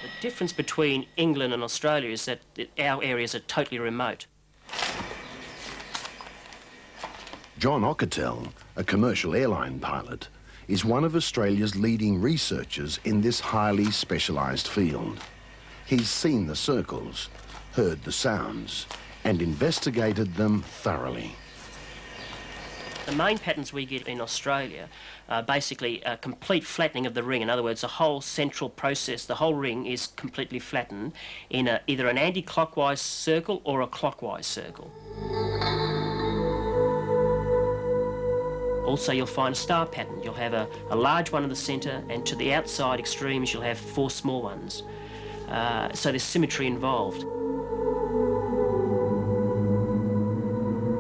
The difference between England and Australia is that our areas are totally remote. John Ockertell, a commercial airline pilot, is one of Australia's leading researchers in this highly specialised field. He's seen the circles, heard the sounds, and investigated them thoroughly. The main patterns we get in Australia are basically a complete flattening of the ring. In other words, the whole central process, the whole ring is completely flattened in either an anti-clockwise circle or a clockwise circle. Also, you'll find a star pattern. You'll have a large one in the centre, and to the outside extremes you'll have 4 small ones. So there's symmetry involved.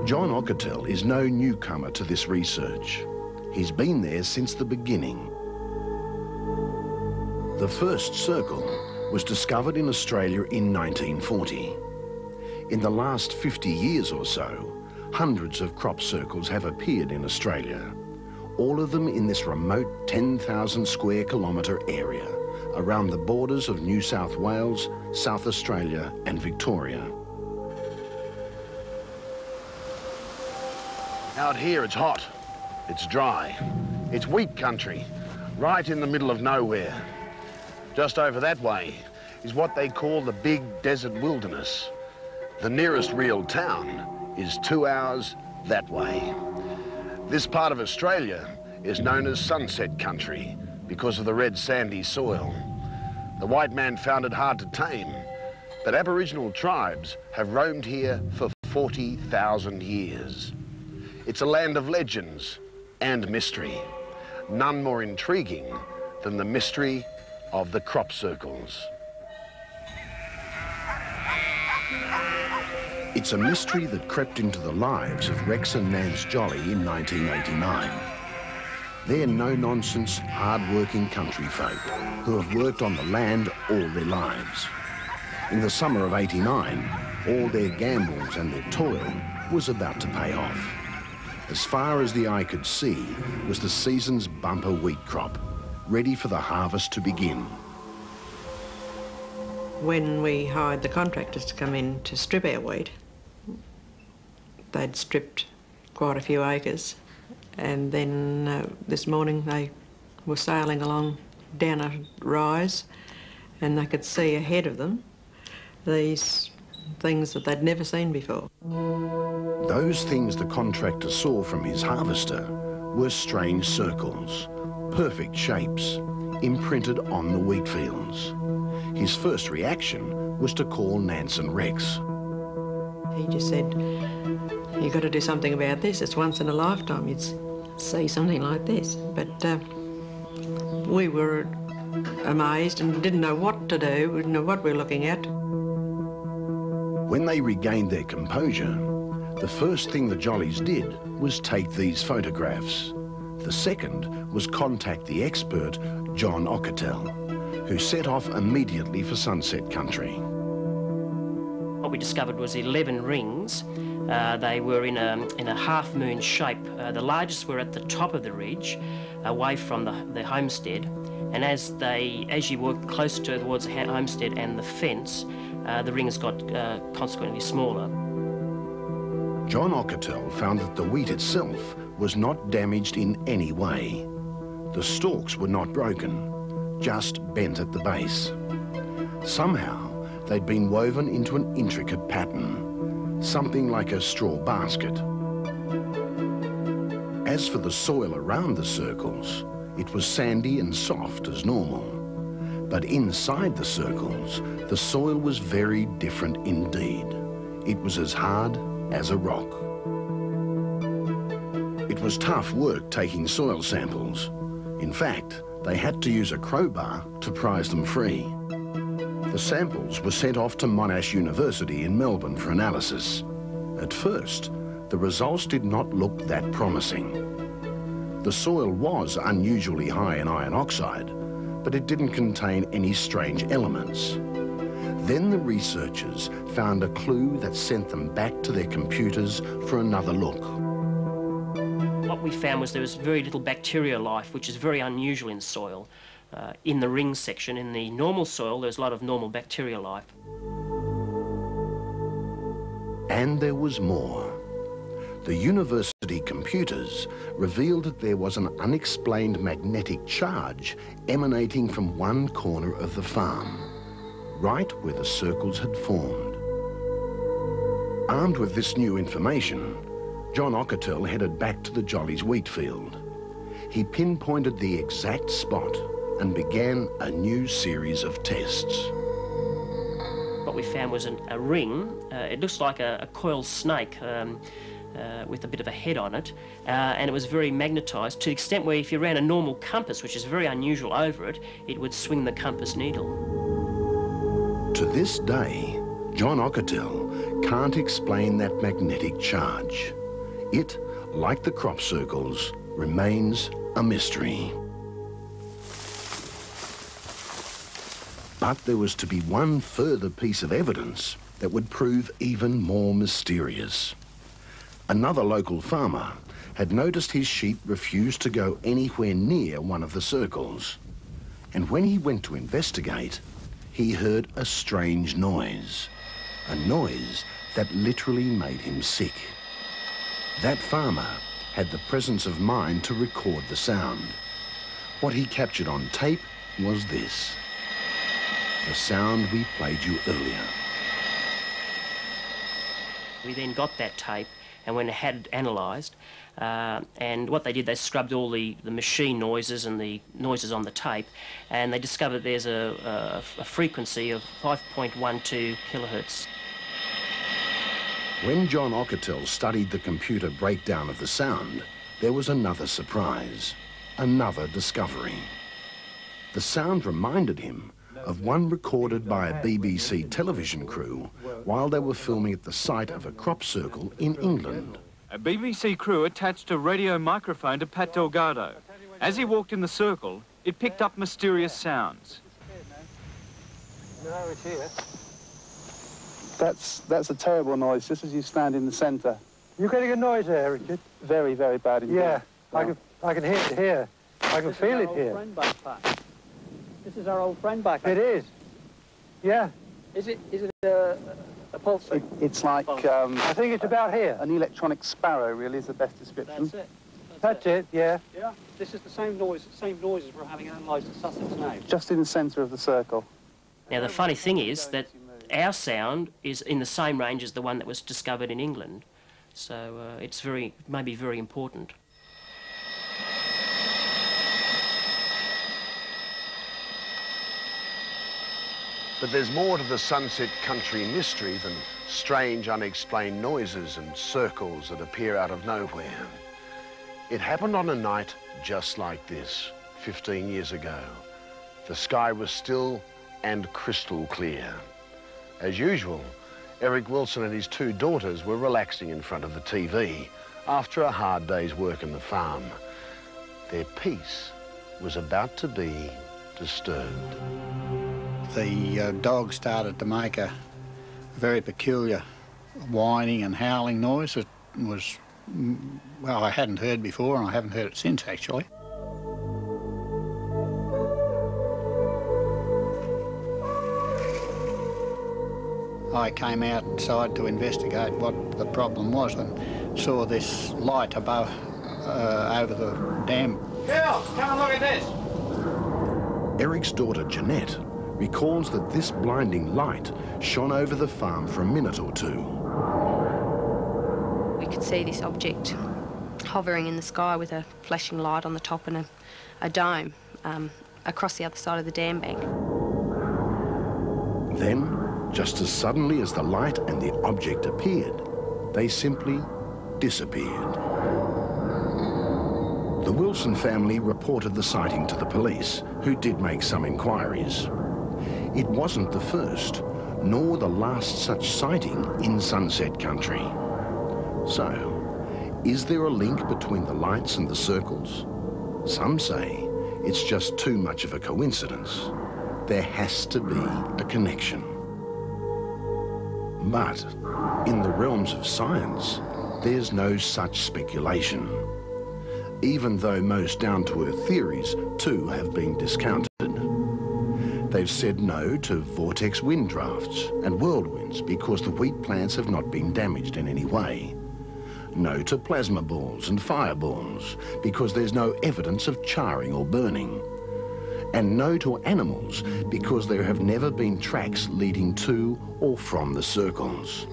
John Ockertell is no newcomer to this research. He's been there since the beginning. The first circle was discovered in Australia in 1940. In the last 50 years or so, hundreds of crop circles have appeared in Australia, all of them in this remote 10,000 square kilometre area around the borders of New South Wales, South Australia and Victoria. Out here it's hot, it's dry, it's wheat country, right in the middle of nowhere. Just over that way is what they call the big desert wilderness. The nearest real town is 2 hours that way. This part of Australia is known as Sunset Country because of the red sandy soil. The white man found it hard to tame, but Aboriginal tribes have roamed here for 40,000 years. It's a land of legends and mystery, none more intriguing than the mystery of the crop circles. It's a mystery that crept into the lives of Rex and Nance Jolly in 1989. They're no-nonsense, hard-working country folk who have worked on the land all their lives. In the summer of '89, all their gambles and their toil was about to pay off. As far as the eye could see was the season's bumper wheat crop, ready for the harvest to begin. When we hired the contractors to come in to strip our wheat, they'd stripped quite a few acres, And then this morning they were sailing along down a rise, and they could see ahead of them these things that they'd never seen before. Those things the contractor saw from his harvester were strange circles, perfect shapes, imprinted on the wheat fields. His first reaction was to call Nansen Rex. He just said, "You've got to do something about this. It's once in a lifetime you'd see something like this." But we were amazed and didn't know what to do, we didn't know what we were looking at. When they regained their composure, the first thing the Jollies did was take these photographs. The second was contact the expert, John Ockertell, who set off immediately for Sunset Country. What we discovered was 11 rings. They were in a half-moon shape. The largest were at the top of the ridge, away from the homestead. And as you worked closer towards the homestead and the fence, the rings got consequently smaller. John Ockertell found that the wheat itself was not damaged in any way. The stalks were not broken, just bent at the base. Somehow, they'd been woven into an intricate pattern, something like a straw basket. As for the soil around the circles, it was sandy and soft as normal. But inside the circles, the soil was very different indeed. It was as hard as a rock. It was tough work taking soil samples. In fact, they had to use a crowbar to prise them free. The samples were sent off to Monash University in Melbourne for analysis. At first, the results did not look that promising. The soil was unusually high in iron oxide, but it didn't contain any strange elements. Then the researchers found a clue that sent them back to their computers for another look. What we found was there was very little bacterial life, which is very unusual in soil. In the ring section, in the normal soil, there's a lot of normal bacterial life. And there was more. The university computers revealed that there was an unexplained magnetic charge emanating from one corner of the farm, right where the circles had formed. Armed with this new information, John Ockertell headed back to the Jollies wheat field. He pinpointed the exact spot and began a new series of tests. What we found was a ring. It looks like a coiled snake with a bit of a head on it, and it was very magnetised to the extent where if you ran a normal compass, which is very unusual, over it, it would swing the compass needle. To this day, John Ockertell can't explain that magnetic charge. It, like the crop circles, remains a mystery. But there was to be one further piece of evidence that would prove even more mysterious. Another local farmer had noticed his sheep refused to go anywhere near one of the circles. And when he went to investigate, he heard a strange noise. A noise that literally made him sick. That farmer had the presence of mind to record the sound. What he captured on tape was this. The sound we played you earlier. We then got that tape and went ahead and analysed, and what they did, they scrubbed all the machine noises and the noises on the tape, and they discovered there's a frequency of 5.12 kilohertz. When John Ockertell studied the computer breakdown of the sound, there was another surprise, another discovery. The sound reminded him of one recorded by a BBC television crew while they were filming at the site of a crop circle in England. A BBC crew attached a radio microphone to Pat Delgado. As he walked in the circle, it picked up mysterious sounds. That's a terrible noise, just as you stand in the centre. You're getting a noise there, Richard? Very, very bad indeed. Yeah, I can hear it here. I can feel it here. This is our old friend back. It is. Yeah. Is it a pulse? It's like... I think it's about here. An electronic sparrow, really, is the best description. That's it. That's it, yeah. Yeah? This is the same noises we're having analysed in Sussex now. Just in the centre of the circle. Now, the funny thing is that our sound is in the same range as the one that was discovered in England. So it's maybe very important. But there's more to the Sunset Country mystery than strange, unexplained noises and circles that appear out of nowhere. It happened on a night just like this, 15 years ago. The sky was still and crystal clear. As usual, Eric Wilson and his two daughters were relaxing in front of the TV after a hard day's work in the farm. Their peace was about to be disturbed. The dog started to make a very peculiar whining and howling noise. It was, well, I hadn't heard before, and I haven't heard it since, actually. I came outside to investigate what the problem was and saw this light above, over the dam. Phil, come and look at this. Eric's daughter, Jeanette, recalls that this blinding light shone over the farm for a minute or two. We could see this object hovering in the sky with a flashing light on the top and a dome across the other side of the dam bank. Then, just as suddenly as the light and the object appeared, they simply disappeared. The Wilson family reported the sighting to the police, who did make some inquiries. It wasn't the first, nor the last such sighting in Sunset Country. So, is there a link between the lights and the circles? Some say it's just too much of a coincidence. There has to be a connection. But in the realms of science, there's no such speculation. Even though most down-to-earth theories, too, have been discounted. They've said no to vortex wind drafts and whirlwinds because the wheat plants have not been damaged in any way. No to plasma balls and fireballs because there's no evidence of charring or burning. And no to animals because there have never been tracks leading to or from the circles.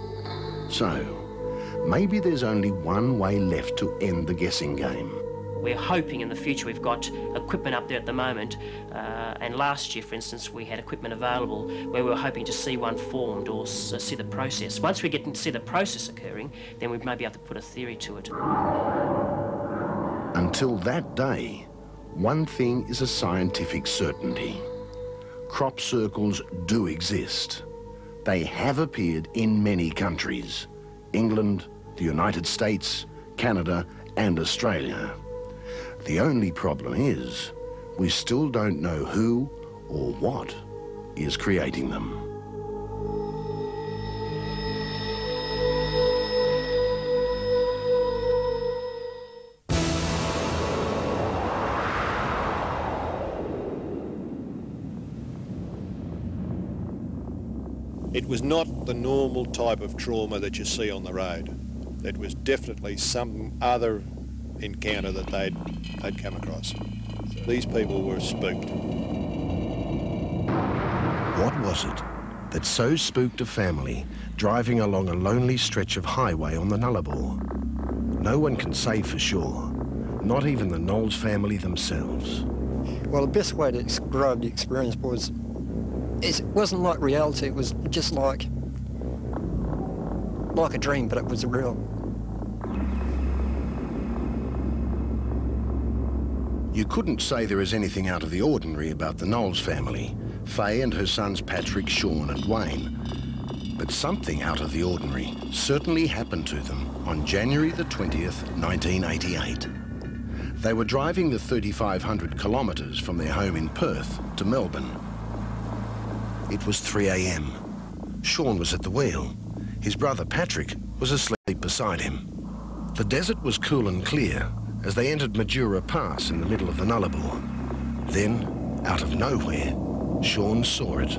So, maybe there's only one way left to end the guessing game. We're hoping in the future we've got equipment up there at the moment, and last year, for instance, we had equipment available where we were hoping to see one formed or see the process. Once we get to see the process occurring, then we may be able to put a theory to it. Until that day, one thing is a scientific certainty. Crop circles do exist. They have appeared in many countries: England, the United States, Canada, and Australia. The only problem is, we still don't know who or what is creating them. It was not the normal type of trauma that you see on the road. It was definitely some other encounter that they'd come across. These people were spooked. What was it that so spooked a family driving along a lonely stretch of highway on the Nullarbor? No one can say for sure, not even the Knowles family themselves. Well, the best way to describe the experience was, it wasn't like reality, it was just like a dream, but it was real. You couldn't say there is anything out of the ordinary about the Knowles family, Faye and her sons Patrick, Sean and Wayne. But something out of the ordinary certainly happened to them on January the 20th, 1988. They were driving the 3,500 kilometres from their home in Perth to Melbourne. It was 3 a.m. Sean was at the wheel. His brother Patrick was asleep beside him. The desert was cool and clear as they entered Majura Pass in the middle of the Nullarbor. Then, out of nowhere, Sean saw it.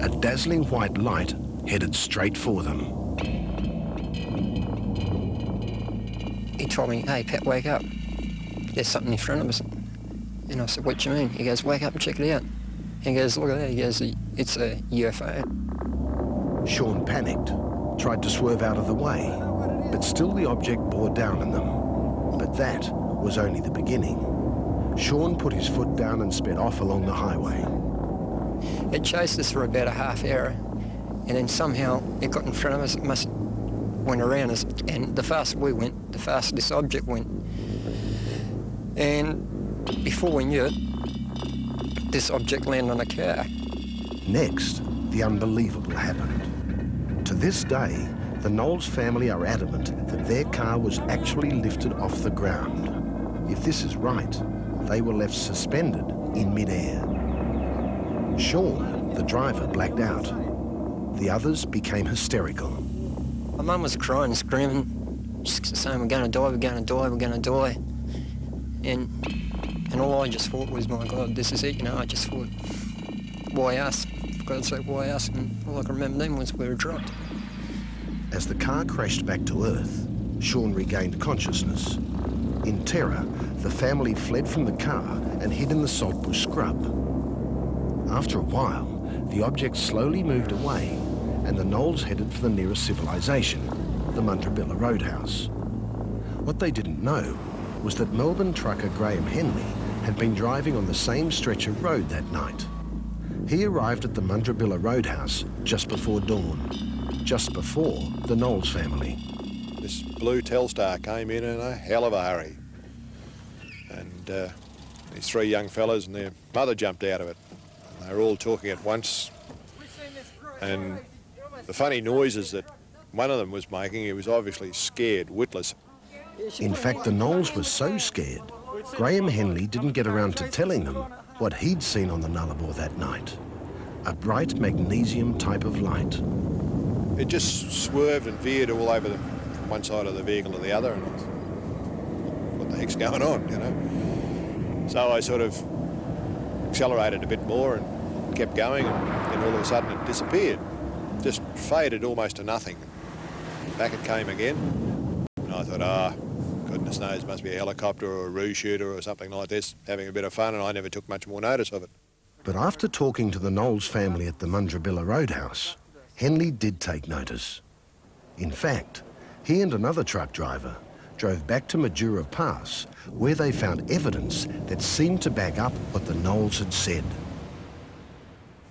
A dazzling white light headed straight for them. He told me, "Hey, Pat, wake up." there's something in front of us. And I said, what do you mean? He goes, wake up and check it out. He goes, look at that. He goes, it's a UFO. Sean panicked, tried to swerve out of the way, but still the object bore down on them. But that was only the beginning. Sean put his foot down and sped off along the highway. It chased us for about a half hour, and then somehow it got in front of us. It must went around us, and the faster we went, the faster this object went. And before we knew it, this object landed on a car. Next, the unbelievable happened. To this day, the Knowles family are adamant that their car was actually lifted off the ground. If this is right, they were left suspended in midair. Sean, the driver, blacked out. The others became hysterical. My mum was crying, screaming, just saying, we're going to die, we're going to die, we're going to die. And all I just thought was, my God, this is it, you know. I just thought, why us? For God's sake, why us? And all I can remember then was we were dropped. As the car crashed back to Earth, Sean regained consciousness. In terror, the family fled from the car and hid in the saltbush scrub. After a while, the object slowly moved away and the Knowles headed for the nearest civilization, the Mundrabilla Roadhouse. What they didn't know was that Melbourne trucker Graham Henley had been driving on the same stretch of road that night. He arrived at the Mundrabilla Roadhouse just before dawn, just before the Knowles family. This blue Telstar came in a hell of a hurry. And these three young fellas and their mother jumped out of it. And they were all talking at once. And the funny noises that one of them was making, he was obviously scared, witless. In fact, the Knowles was so scared, Graham Henley didn't get around to telling them what he'd seen on the Nullarbor that night. A bright magnesium type of light. It just swerved and veered all over from one side of the vehicle to the other, and I thought, what the heck's going on, you know? So I sort of accelerated a bit more and kept going, and then all of a sudden it disappeared. Just faded almost to nothing. Back it came again, and I thought, goodness knows, must be a helicopter or a roo shooter or something like this, having a bit of fun, and I never took much more notice of it. But after talking to the Knowles family at the Mundrabilla Roadhouse, Henley did take notice. In fact, he and another truck driver drove back to Majura Pass, where they found evidence that seemed to back up what the Knowles had said.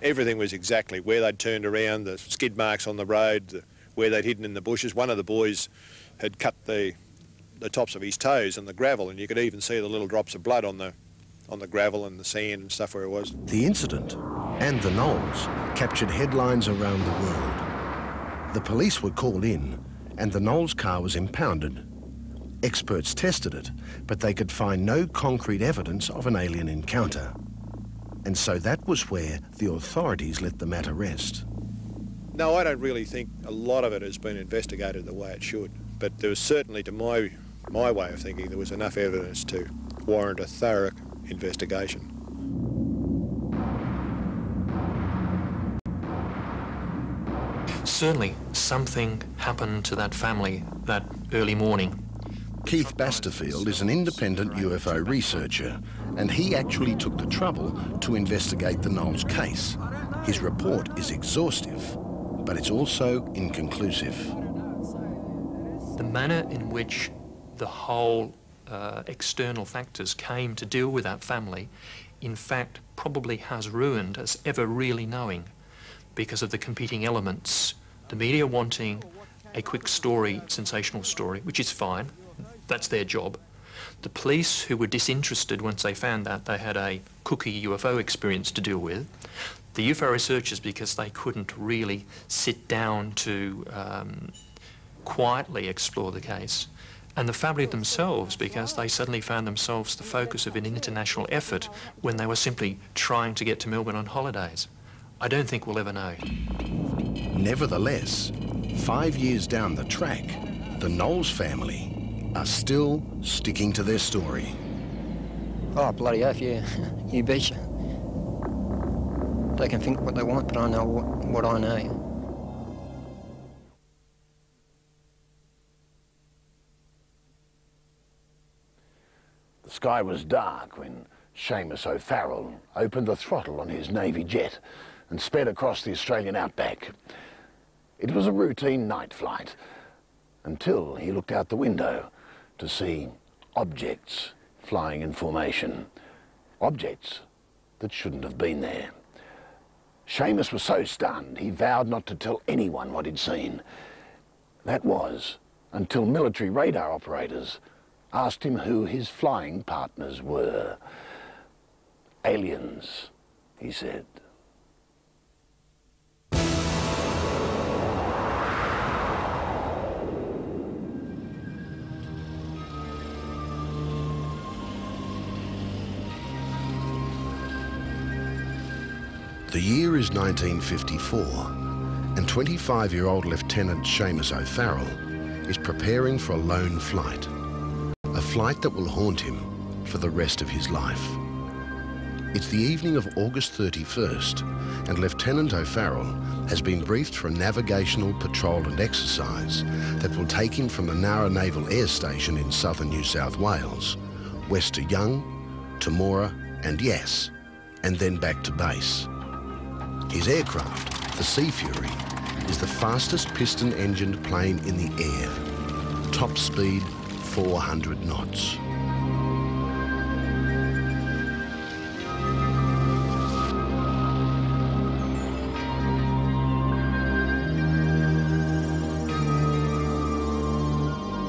Everything was exactly where they'd turned around, the skid marks on the road, where they'd hidden in the bushes. One of the boys had cut the tops of his toes in the gravel, and you could even see the little drops of blood on the gravel and the sand and stuff where it was. The incident and the Knowles captured headlines around the world. The police were called in and the Knowles car was impounded. Experts tested it, but they could find no concrete evidence of an alien encounter. And so that was where the authorities let the matter rest. No, I don't really think a lot of it has been investigated the way it should, but there was certainly, to my way of thinking, there was enough evidence to warrant a thorough investigation. Certainly something happened to that family that early morning. Keith Basterfield is an independent UFO researcher, and he actually took the trouble to investigate the Knowles case. His report is exhaustive, but it's also inconclusive. The manner in which the whole external factors came to deal with that family, in fact, probably has ruined us ever really knowing, because of the competing elements. The media wanting a quick story, sensational story, which is fine. That's their job. The police, who were disinterested once they found that they had a cookie UFO experience to deal with. The UFO researchers, because they couldn't really sit down to quietly explore the case. And the family themselves, because they suddenly found themselves the focus of an international effort when they were simply trying to get to Melbourne on holidays. I don't think we'll ever know. Nevertheless, 5 years down the track, the Knowles family are still sticking to their story. Oh, bloody oath, yeah. You betcha. They can think what they want, but I know what I know. The sky was dark when Seamus O'Farrell opened the throttle on his Navy jet and sped across the Australian outback. It was a routine night flight until he looked out the window to see objects flying in formation. Objects that shouldn't have been there. Seamus was so stunned he vowed not to tell anyone what he'd seen. That was until military radar operators asked him who his flying partners were. Aliens, he said. The year is 1954, and 25-year-old Lieutenant Seamus O'Farrell is preparing for a lone flight. A flight that will haunt him for the rest of his life. It's the evening of August 31st, and Lieutenant O'Farrell has been briefed for a navigational patrol and exercise that will take him from the Nowra Naval Air Station in southern New South Wales, west to Young, Temora and Yass, and then back to base. His aircraft, the Sea Fury, is the fastest piston-engined plane in the air. Top speed 400 knots.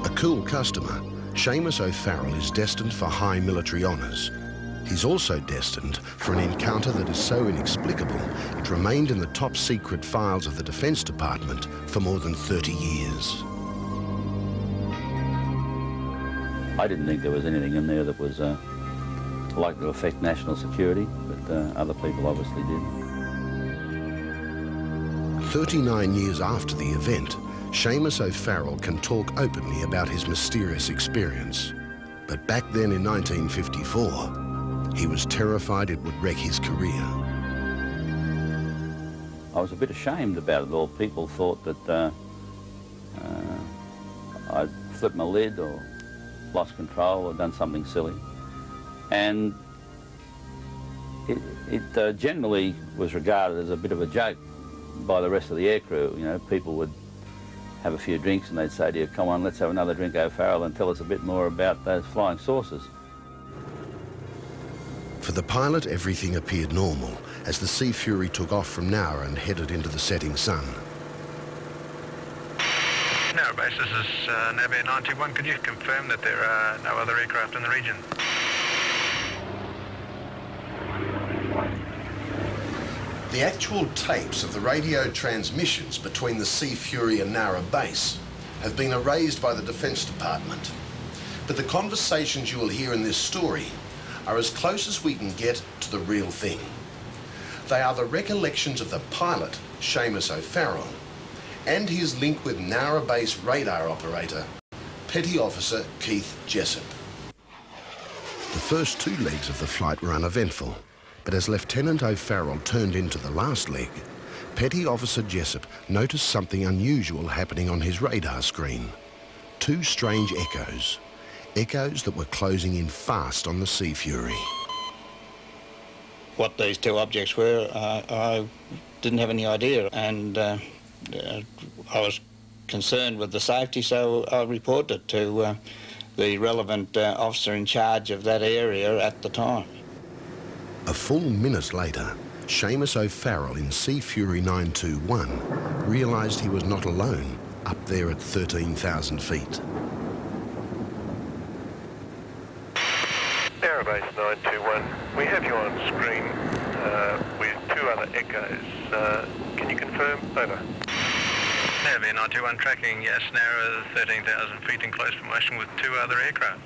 A cool customer, Seamus O'Farrell is destined for high military honours. He's also destined for an encounter that is so inexplicable it remained in the top secret files of the Defence Department for more than 30 years. I didn't think there was anything in there that was likely to affect national security, but other people obviously did. 39 years after the event, Seamus O'Farrell can talk openly about his mysterious experience. But back then in 1954, he was terrified it would wreck his career. I was a bit ashamed about it all. People thought that I'd flipped my lid or lost control or done something silly. And it generally was regarded as a bit of a joke by the rest of the aircrew. You know, people would have a few drinks and they'd say to you, come on, let's have another drink, O'Farrell, and tell us a bit more about those flying saucers. For the pilot, everything appeared normal as the Sea Fury took off from Nowra and headed into the setting sun. Nowra base, this is Nav Air 91. Could you confirm that there are no other aircraft in the region? The actual tapes of the radio transmissions between the Sea Fury and Nowra base have been erased by the Defence Department. But the conversations you will hear in this story are as close as we can get to the real thing. They are the recollections of the pilot, Seamus O'Farrell, and his link with Nowra base radar operator, Petty Officer Keith Jessup. The first two legs of the flight were uneventful, but as Lieutenant O'Farrell turned into the last leg, Petty Officer Jessup noticed something unusual happening on his radar screen. Two strange echoes. Echoes that were closing in fast on the Sea Fury. What these two objects were, I didn't have any idea, and I was concerned with the safety, so I reported it to the relevant officer in charge of that area at the time. A full minute later, Seamus O'Farrell in Sea Fury 921 realised he was not alone up there at 13,000 feet. Nowra base 921, we have you on screen with two other echoes. Can you confirm? Over. Nav Air 921 tracking, yes, Nowra 13,000 feet in close formation with two other aircraft.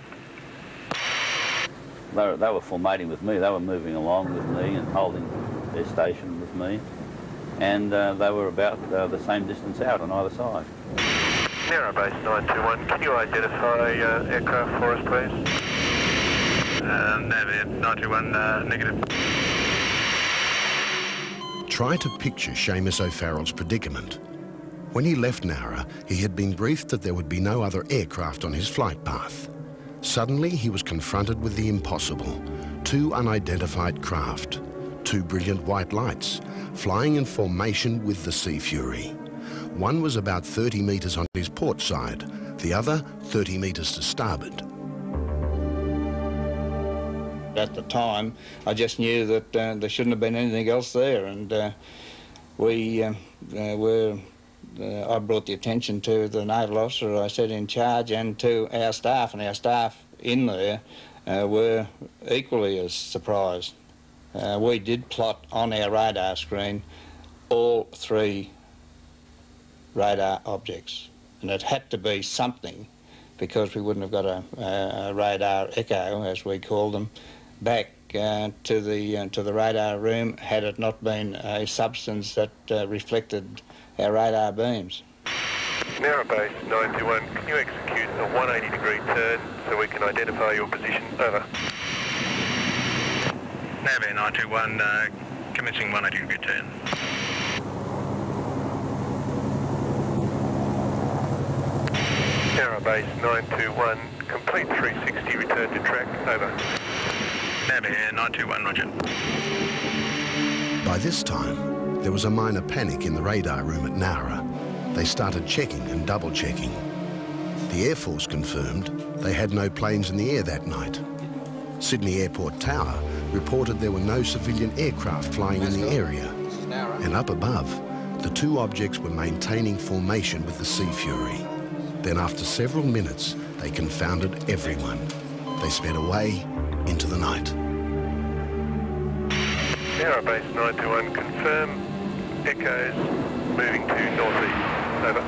They were formating with me. They were moving along with me and holding their station with me. And they were about the same distance out on either side. Nowra base 921, can you identify aircraft for us, please? Nav Air 921, negative. Try to picture Seamus O'Farrell's predicament. When he left Nowra, he had been briefed that there would be no other aircraft on his flight path. Suddenly, he was confronted with the impossible. 2 unidentified craft, 2 brilliant white lights, flying in formation with the Sea Fury. One was about 30 metres on his port side, the other 30 metres to starboard. At the time, I just knew that there shouldn't have been anything else there, and I brought the attention to the naval officer I said in charge and to our staff, and our staff in there were equally as surprised. We did plot on our radar screen all 3 radar objects, and it had to be something, because we wouldn't have got a radar echo, as we called them, back to the radar room had it not been a substance that reflected our radar beams. Narrow base 921, can you execute a 180-degree turn so we can identify your position? Over. Nav 921, commencing 180-degree turn. Narrow base 921, complete 360, return to track. Over. Nav 921, roger. By this time, there was a minor panic in the radar room at Nowra. They started checking and double-checking. The Air Force confirmed they had no planes in the air that night. Sydney Airport Tower reported there were no civilian aircraft flying in the area. And up above, the 2 objects were maintaining formation with the Sea Fury. Then after several minutes, they confounded everyone. They sped away into the night. Narrow base 921, confirm echoes moving to northeast. Over.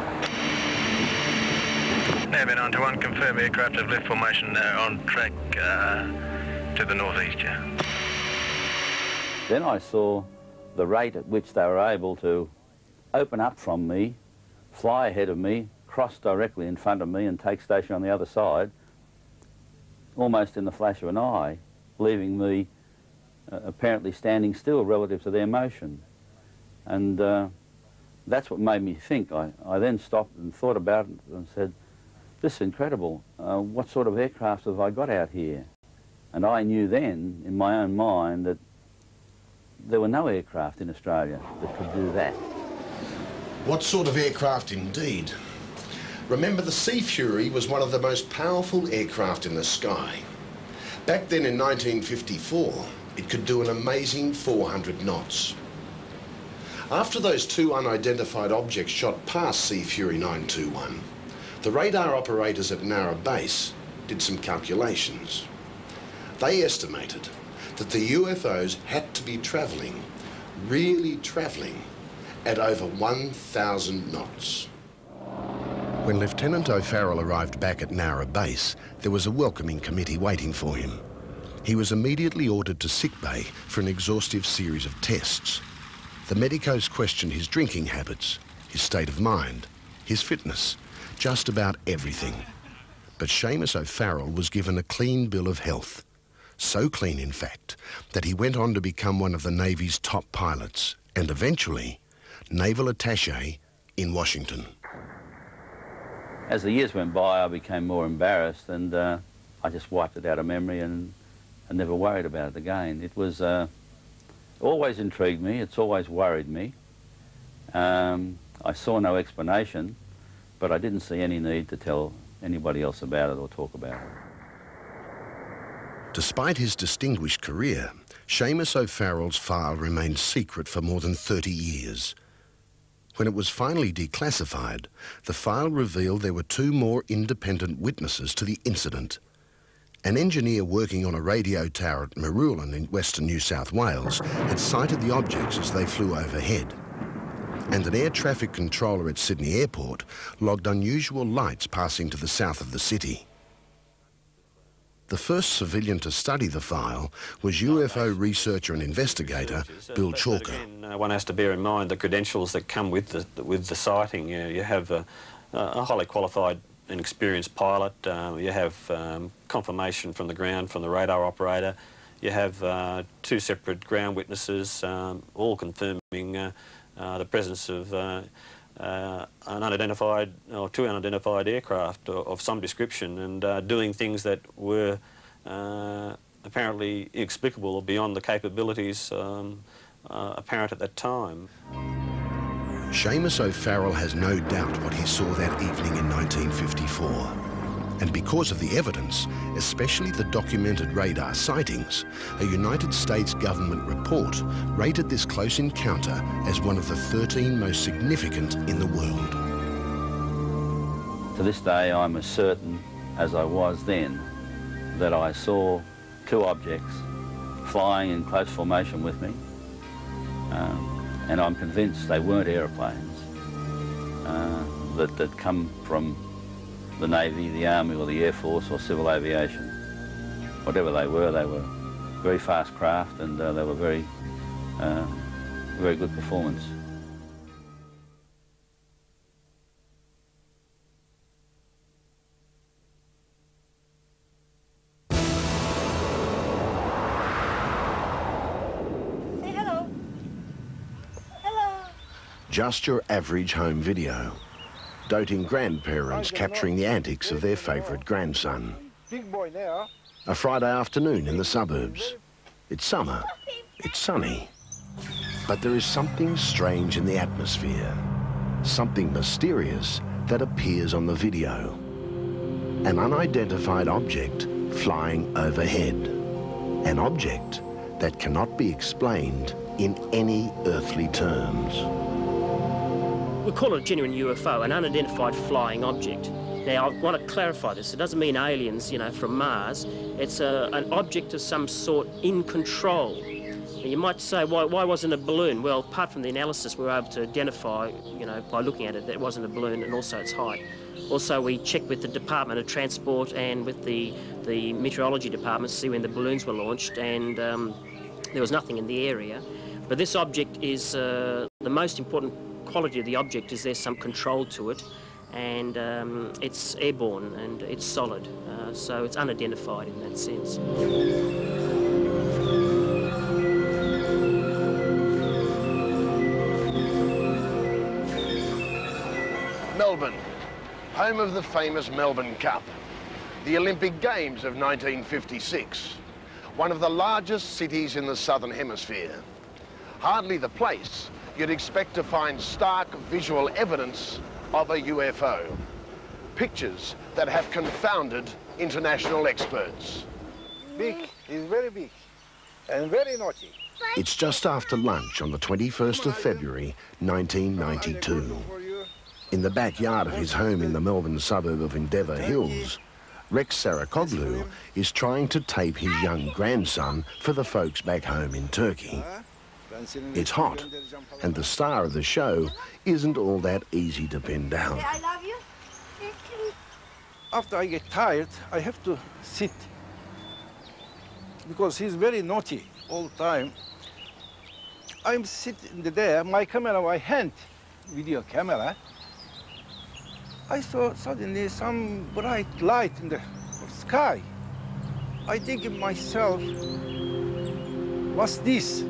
Nav 921, confirm aircraft have left formation on track to the northeast, yeah. Then I saw the rate at which they were able to open up from me, fly ahead of me, cross directly in front of me and take station on the other side, almost in the flash of an eye, leaving me apparently standing still relative to their motion. And that's what made me think. I then stopped and thought about it and said, this is incredible. What sort of aircraft have I got out here? And I knew then, in my own mind, that there were no aircraft in Australia that could do that. What sort of aircraft indeed? Remember, the Sea Fury was one of the most powerful aircraft in the sky. Back then in 1954, it could do an amazing 400 knots. After those 2 unidentified objects shot past Sea Fury 921, the radar operators at Nowra Base did some calculations. They estimated that the UFOs had to be travelling, really travelling, at over 1,000 knots. When Lieutenant O'Farrell arrived back at Nowra Base, there was a welcoming committee waiting for him. He was immediately ordered to sickbay for an exhaustive series of tests. The medicos questioned his drinking habits, his state of mind, his fitness, just about everything. But Seamus O'Farrell was given a clean bill of health. So clean, in fact, that he went on to become one of the Navy's top pilots and eventually naval attaché in Washington. As the years went by, I became more embarrassed, and I just wiped it out of memory and never worried about it again. It was always intrigued me, it's always worried me. I saw no explanation, but I didn't see any need to tell anybody else about it or talk about it. Despite his distinguished career, Seamus O'Farrell's file remained secret for more than 30 years. When it was finally declassified, the file revealed there were 2 more independent witnesses to the incident. An engineer working on a radio tower at Marulan in western New South Wales had sighted the objects as they flew overhead. And an air traffic controller at Sydney Airport logged unusual lights passing to the south of the city. The first civilian to study the file was UFO researcher and investigator Bill Chalker. One has to bear in mind the credentials that come with the sighting. You have a highly qualified and experienced pilot. You have confirmation from the ground from the radar operator. You have 2 separate ground witnesses, all confirming the presence of an unidentified or two unidentified aircraft of some description, and doing things that were apparently inexplicable or beyond the capabilities apparent at that time. Seamus O'Farrell has no doubt what he saw that evening in 1954. And because of the evidence, especially the documented radar sightings, a United States government report rated this close encounter as one of the 13 most significant in the world. To this day, I'm as certain as I was then that I saw two objects flying in close formation with me, and I'm convinced they weren't aeroplanes that come from the Navy, the Army or the Air Force or civil aviation. Whatever they were very fast craft, and they were very good performance. Just your average home video. Doting grandparents capturing the antics of their favourite grandson. Big boy now. A Friday afternoon in the suburbs. It's summer, it's sunny. But there is something strange in the atmosphere. Something mysterious that appears on the video. An unidentified object flying overhead. An object that cannot be explained in any earthly terms. We call it a genuine UFO, an unidentified flying object. Now, I want to clarify this. It doesn't mean aliens, you know, from Mars. It's an object of some sort in control. Now, you might say, why wasn't it a balloon? Well, apart from the analysis, we were able to identify, you know, by looking at it, that it wasn't a balloon, and also its height. Also, we checked with the Department of Transport and with the Meteorology Department to see when the balloons were launched, and there was nothing in the area. But this object is the most important quality of the object is there's some control to it, and it's airborne and it's solid, so it's unidentified in that sense. Melbourne, home of the famous Melbourne Cup, the Olympic Games of 1956, one of the largest cities in the Southern Hemisphere. Hardly the place you'd expect to find stark visual evidence of a UFO. Pictures that have confounded international experts. Big, he's very big and very naughty. It's just after lunch on the 21st of February, 1992. In the backyard of his home in the Melbourne suburb of Endeavour Hills, Rex Sarakoglu is trying to tape his young grandson for the folks back home in Turkey. It's hot, and the star of the show isn't all that easy to pin down. I love you. After I get tired, I have to sit, because he's very naughty all the time. I'm sitting there, my camera, my hand, video camera. I saw suddenly some bright light in the sky. I think to myself, what's this?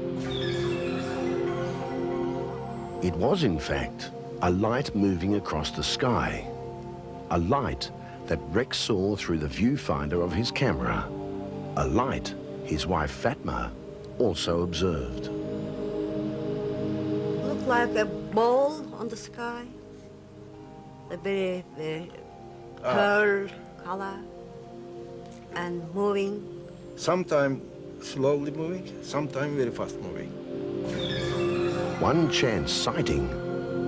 It was, in fact, a light moving across the sky. A light that Rex saw through the viewfinder of his camera. A light his wife Fatma also observed. Looked like a ball on the sky. A very, very pearl color and moving. Sometimes slowly moving, sometimes very fast moving. One chance sighting,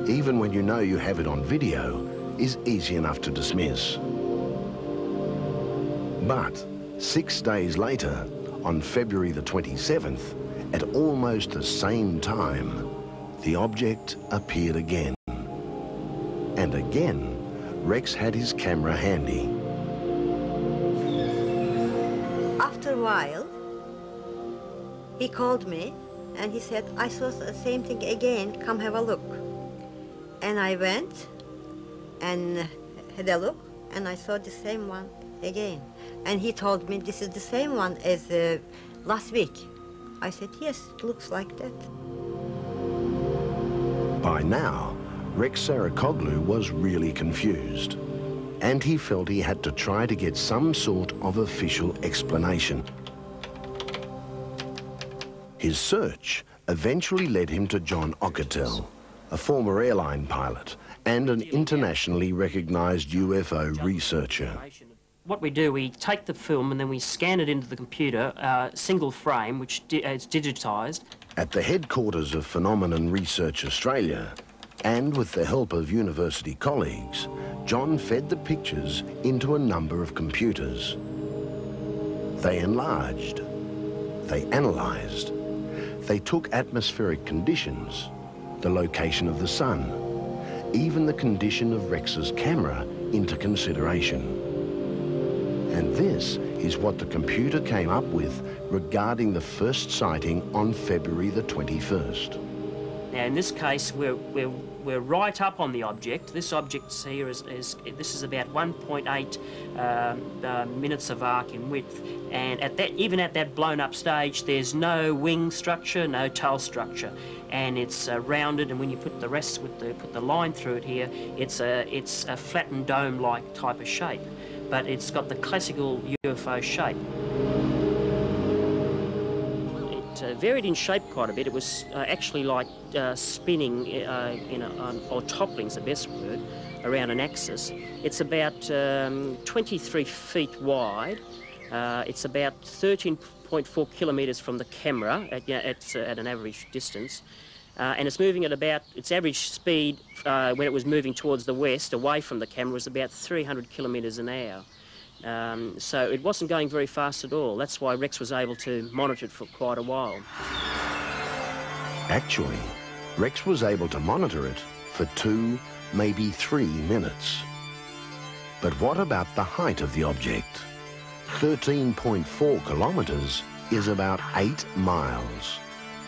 even when you know you have it on video, is easy enough to dismiss. But 6 days later, on February the 27th, at almost the same time, the object appeared again. And again, Rex had his camera handy. After a while, he called me and he said, I saw the same thing again, come have a look. And I went and had a look, and I saw the same one again. And he told me this is the same one as last week. I said, yes, it looks like that. By now, Rex Sarikoglu was really confused, and he felt he had to try to get some sort of official explanation. His search eventually led him to John Ockertell, a former airline pilot and an internationally recognised UFO researcher. What we do, we take the film and then we scan it into the computer, single frame, which is digitised. At the headquarters of Phenomenon Research Australia, and with the help of university colleagues, John fed the pictures into a number of computers. They enlarged, they analysed, they took atmospheric conditions, the location of the sun, even the condition of Rex's camera into consideration. And this is what the computer came up with regarding the first sighting on February the 21st. Now, in this case, we're right up on the object. This object here this is about 1.8 minutes of arc in width, and even at that blown up stage, there's no wing structure, no tail structure, and it's rounded. And when you put the rest put the line through it here, it's a flattened dome-like type of shape, but it's got the classical UFO shape. It varied in shape quite a bit. It was actually like spinning or toppling's the best word, around an axis. It's about 23 feet wide. It's about 13.4 kilometres from the camera at an average distance. And it's moving at about, its average speed when it was moving towards the west, away from the camera, was about 300 kilometres an hour. So it wasn't going very fast at all. That's why Rex was able to monitor it for quite a while. Actually, Rex was able to monitor it for 2, maybe 3 minutes. But what about the height of the object? 13.4 kilometres is about 8 miles.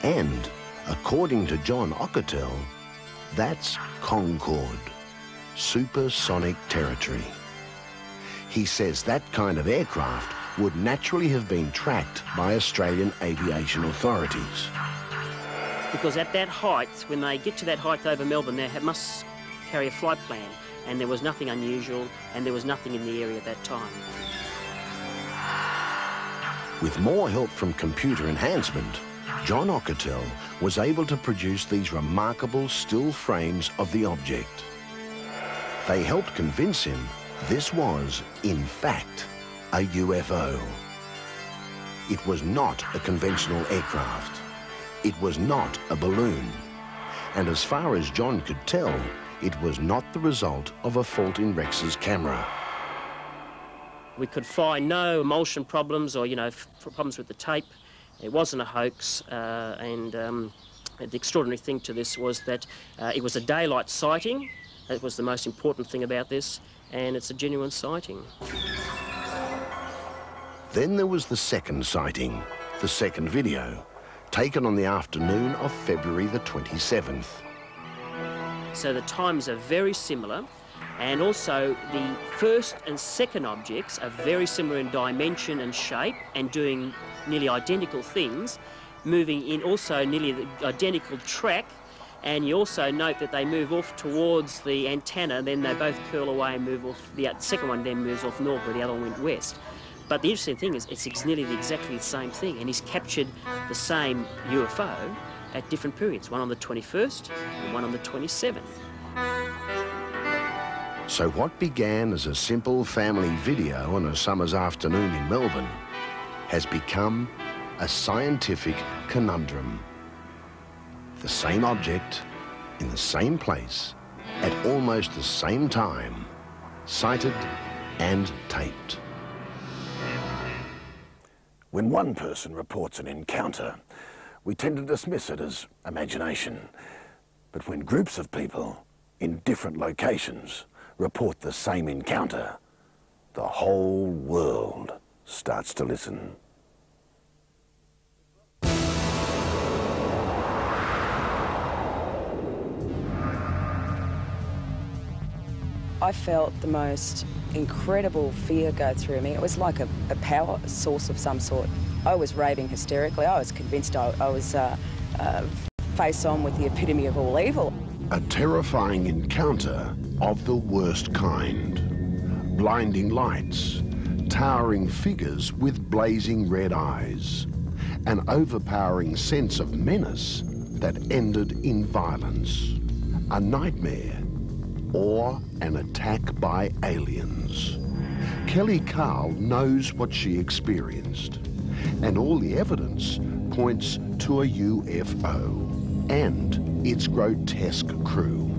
And, according to John Ockertell, that's Concorde, supersonic territory. He says that kind of aircraft would naturally have been tracked by Australian aviation authorities. Because at that height, when they get to that height over Melbourne, they must carry a flight plan, and there was nothing unusual, and there was nothing in the area at that time. With more help from computer enhancement, John Ockertell was able to produce these remarkable still frames of the object. They helped convince him this was, in fact, a UFO. It was not a conventional aircraft. It was not a balloon. And as far as John could tell, it was not the result of a fault in Rex's camera. We could find no emulsion problems or, problems with the tape. It wasn't a hoax, and the extraordinary thing to this was that it was a daylight sighting. That was the most important thing about this, and it's a genuine sighting. Then there was the second sighting, the second video, taken on the afternoon of February the 27th. So the times are very similar, and also the first and second objects are very similar in dimension and shape and doing nearly identical things, moving in also nearly the identical track. And you also note that they move off towards the antenna, then they both curl away and move off. The second one then moves off north, where the other one went west. But the interesting thing is it's nearly exactly the same thing, and he's captured the same UFO at different periods, one on the 21st and one on the 27th. So what began as a simple family video on a summer's afternoon in Melbourne has become a scientific conundrum. The same object, in the same place, at almost the same time, sighted and taped. When one person reports an encounter, we tend to dismiss it as imagination. But when groups of people in different locations report the same encounter, the whole world starts to listen. I felt the most incredible fear go through me. It was like a power source of some sort. I was raving hysterically. I was convinced I was face on with the epitome of all evil. A terrifying encounter of the worst kind. Blinding lights, towering figures with blazing red eyes, an overpowering sense of menace that ended in violence, a nightmare, or an attack by aliens. Kelly Carl knows what she experienced, and all the evidence points to a UFO and its grotesque crew.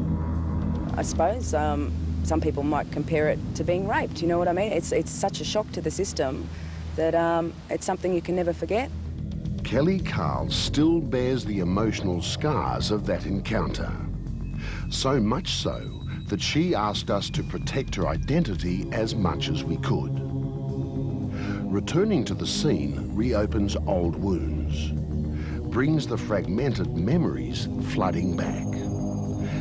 I suppose some people might compare it to being raped, you know what I mean? It's such a shock to the system that it's something you can never forget. Kelly Carl still bears the emotional scars of that encounter. So much so that she asked us to protect her identity as much as we could. Returning to the scene reopens old wounds, brings the fragmented memories flooding back.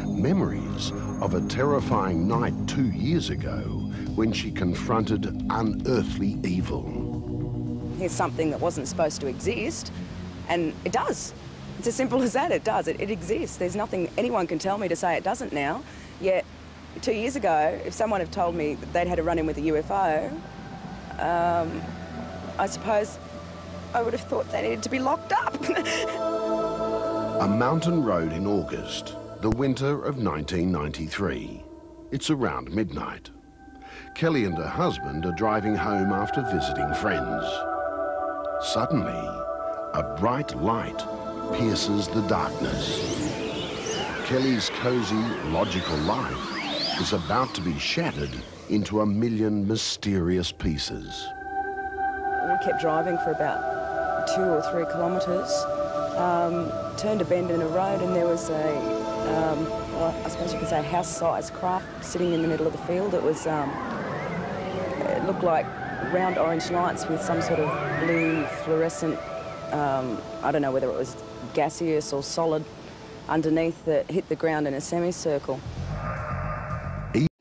Memories of a terrifying night 2 years ago when she confronted unearthly evil. Here's something that wasn't supposed to exist, and it does. It's as simple as that, it does. It exists. There's nothing anyone can tell me to say it doesn't now. Yet 2 years ago, if someone had told me that they'd had a run-in with a UFO, I suppose I would have thought they needed to be locked up. A mountain road in August, the winter of 1993. It's around midnight. Kelly and her husband are driving home after visiting friends. Suddenly, a bright light pierces the darkness. Kelly's cozy, logical life is about to be shattered into a million mysterious pieces. We kept driving for about 2 or 3 kilometres, turned a bend in a road, and there was a, well, I suppose you could say, house-sized craft sitting in the middle of the field. It was, it looked like round orange lights with some sort of blue fluorescent, I don't know whether it was gaseous or solid underneath, that hit the ground in a semicircle.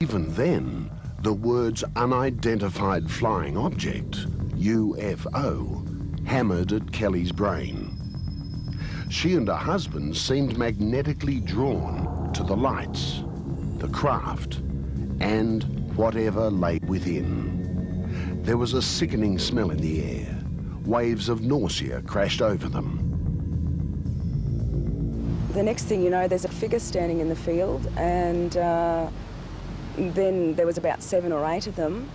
Even then, the words unidentified flying object, UFO, hammered at Kelly's brain. She and her husband seemed magnetically drawn to the lights, the craft, and whatever lay within. There was a sickening smell in the air. Waves of nausea crashed over them. The next thing you know, there's a figure standing in the field, and then there was about 7 or 8 of them.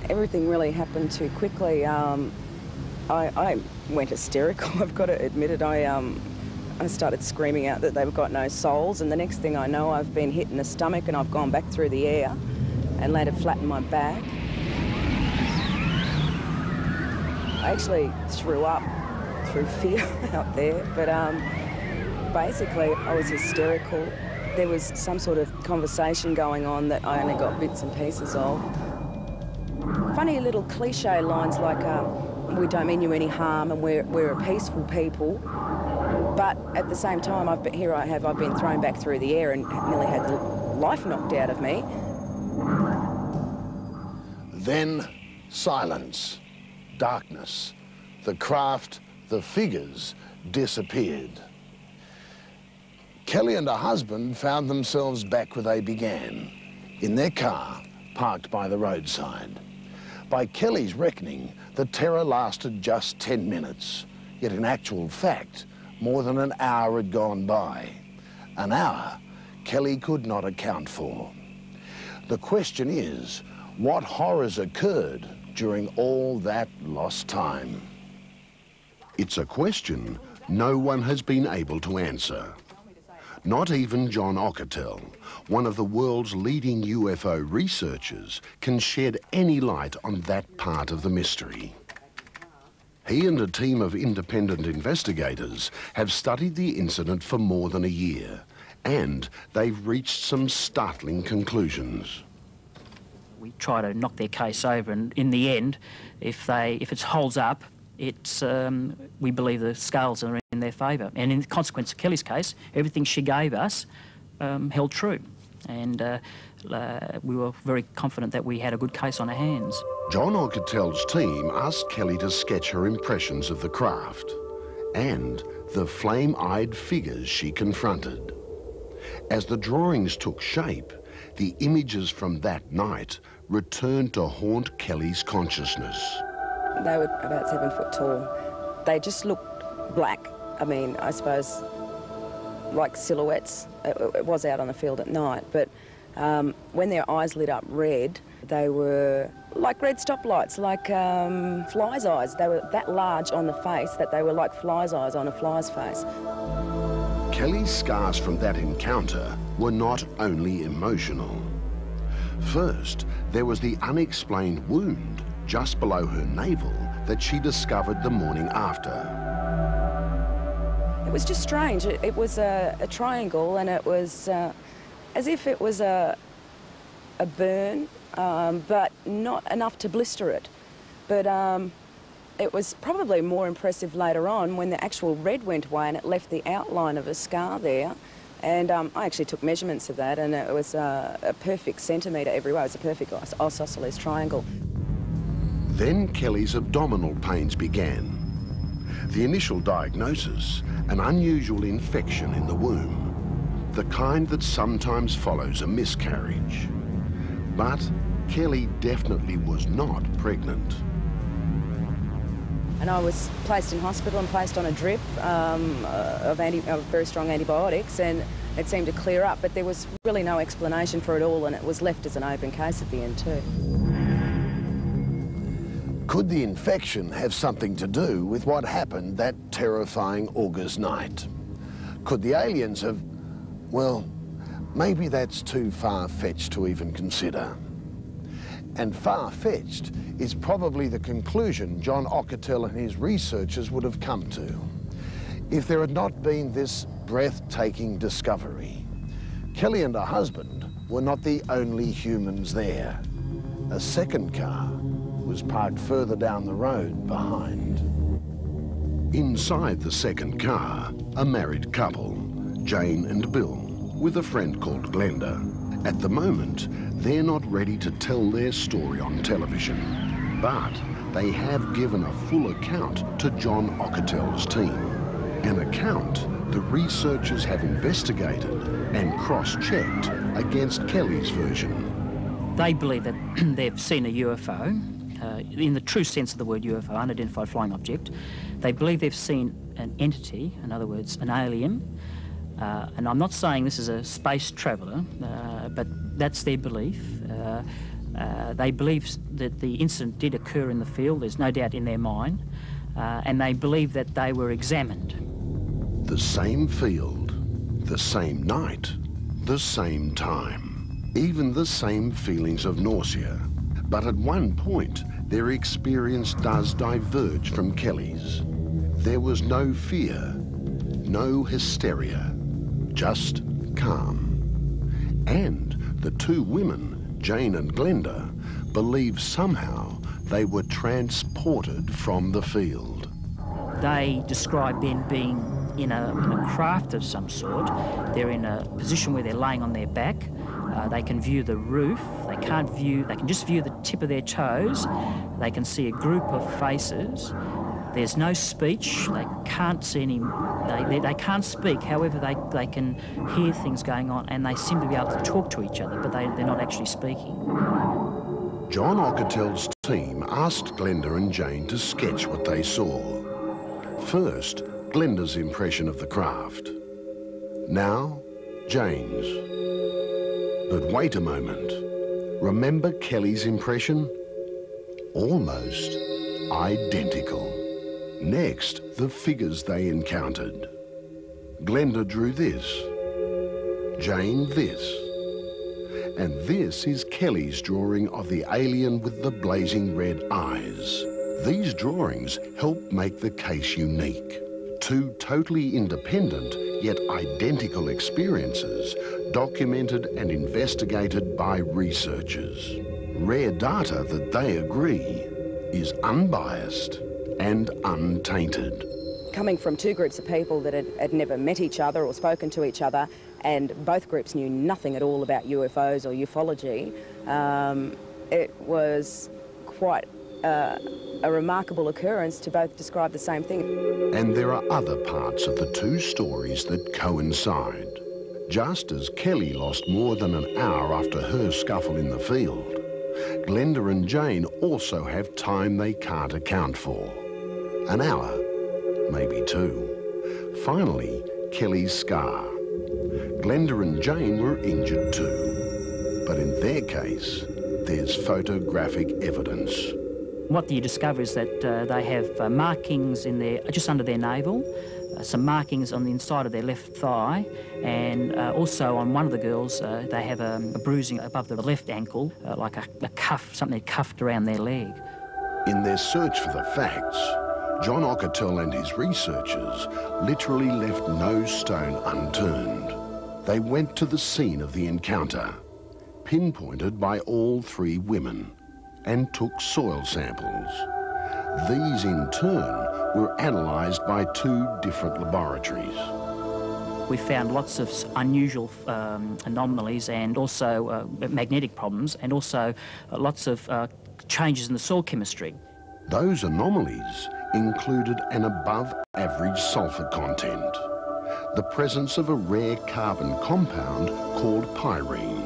Everything really happened too quickly. I went hysterical, I've got to admit it. I started screaming out that they've got no souls, and the next thing I know, I've been hit in the stomach and I've gone back through the air and landed flat in my back. I actually threw up through fear out there, but basically I was hysterical. There was some sort of conversation going on that I only got bits and pieces of. Funny little cliche lines like, we don't mean you any harm and we're a peaceful people. But at the same time, I've been thrown back through the air and nearly had the life knocked out of me. Then silence, darkness. The craft, the figures disappeared. Kelly and her husband found themselves back where they began, in their car, parked by the roadside. By Kelly's reckoning, the terror lasted just 10 minutes, yet in actual fact, more than an hour had gone by. An hour Kelly could not account for. The question is, what horrors occurred during all that lost time? It's a question no one has been able to answer. Not even John Ockertell, one of the world's leading UFO researchers, can shed any light on that part of the mystery. He and a team of independent investigators have studied the incident for more than a year, and they've reached some startling conclusions. We try to knock their case over, and in the end, if it holds up, we believe the scales are in their favour. And in the consequence of Kelly's case, everything she gave us held true. And we were very confident that we had a good case on our hands. John Ockertell's team asked Kelly to sketch her impressions of the craft and the flame-eyed figures she confronted. As the drawings took shape, the images from that night returned to haunt Kelly's consciousness. They were about 7 foot tall. They just looked black. I mean, I suppose like silhouettes. It was out on the field at night, but when their eyes lit up red, they were like red stoplights, like flies' eyes. They were that large on the face that they were like flies' eyes on a fly's face. Kelly's scars from that encounter were not only emotional. First, there was the unexplained wound just below her navel that she discovered the morning after. It was just strange. It was a triangle, and it was as if it was a burn, but not enough to blister it. But it was probably more impressive later on when the actual red went away and it left the outline of a scar there. And I actually took measurements of that, and it was a perfect centimetre every way. It was a perfect isosceles triangle. Then Kelly's abdominal pains began. The initial diagnosis, an unusual infection in the womb, the kind that sometimes follows a miscarriage. But Kelly definitely was not pregnant. And I was placed in hospital and placed on a drip of very strong antibiotics, and it seemed to clear up, but there was really no explanation for it all, and it was left as an open case at the end too. Could the infection have something to do with what happened that terrifying August night? Could the aliens have, well, maybe that's too far-fetched to even consider. And far-fetched is probably the conclusion John Ockertell and his researchers would have come to if there had not been this breathtaking discovery. Kelly and her husband were not the only humans there. A second car was parked further down the road behind. Inside the second car, a married couple, Jane and Bill, with a friend called Glenda. At the moment, they're not ready to tell their story on television, but they have given a full account to John Ockertell's team. An account the researchers have investigated and cross-checked against Kelly's version. They believe that they've seen a UFO, in the true sense of the word UFO, unidentified flying object. They believe they've seen an entity, in other words, an alien. And I'm not saying this is a space traveller, but that's their belief. They believe that the incident did occur in the field, there's no doubt in their mind, and they believe that they were examined. The same field, the same night, the same time, even the same feelings of nausea. But at one point, their experience does diverge from Kelly's. There was no fear, no hysteria, just calm. And the two women, Jane and Glenda, believe somehow they were transported from the field. They describe them being in a craft of some sort. They're in a position where they're laying on their back. They can view the roof. They can just view the tip of their toes. They can see a group of faces. There's no speech. They can't see any. They can't speak. However, they can hear things going on, and they seem to be able to talk to each other, but they're not actually speaking. John Ockertell's team asked Glenda and Jane to sketch what they saw. First, Glenda's impression of the craft. Now, Jane's. But wait a moment. Remember Kelly's impression? Almost identical. Next, the figures they encountered. Glenda drew this, Jane this, and this is Kelly's drawing of the alien with the blazing red eyes. These drawings help make the case unique. Two totally independent yet identical experiences documented and investigated by researchers. Rare data that they agree is unbiased and untainted. Coming from two groups of people that had never met each other or spoken to each other, and both groups knew nothing at all about UFOs or ufology, it was quite a remarkable occurrence to both describe the same thing. And there are other parts of the two stories that coincide. Just as Kelly lost more than an hour after her scuffle in the field, Glenda and Jane also have time they can't account for. An hour, maybe two. Finally, Kelly's scar. Glenda and Jane were injured too, but in their case, there's photographic evidence. What you discover is that they have markings in their, just under their navel, some markings on the inside of their left thigh, and also on one of the girls, they have a bruising above the left ankle, like a cuff, something cuffed around their leg. In their search for the facts, John Ockertell and his researchers literally left no stone unturned. They went to the scene of the encounter, pinpointed by all three women, and took soil samples. These, in turn, were analysed by two different laboratories. We found lots of unusual anomalies and also magnetic problems, and also lots of changes in the soil chemistry. Those anomalies included an above-average sulphur content, the presence of a rare carbon compound called pyrene,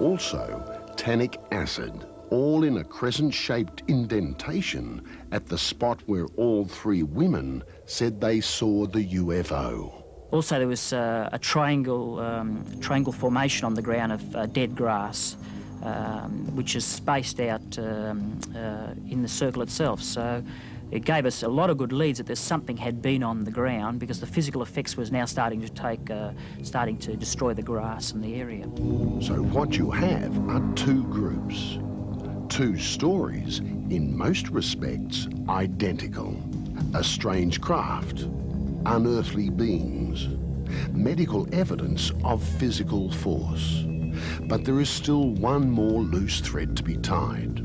also tannic acid, all in a crescent-shaped indentation at the spot where all three women said they saw the UFO. Also, there was a triangle formation on the ground of dead grass, which is spaced out in the circle itself. So it gave us a lot of good leads that there's something had been on the ground, because the physical effects was now starting to destroy the grass in the area. So what you have are two groups. Two stories, in most respects, identical. A strange craft, unearthly beings, medical evidence of physical force. But there is still one more loose thread to be tied.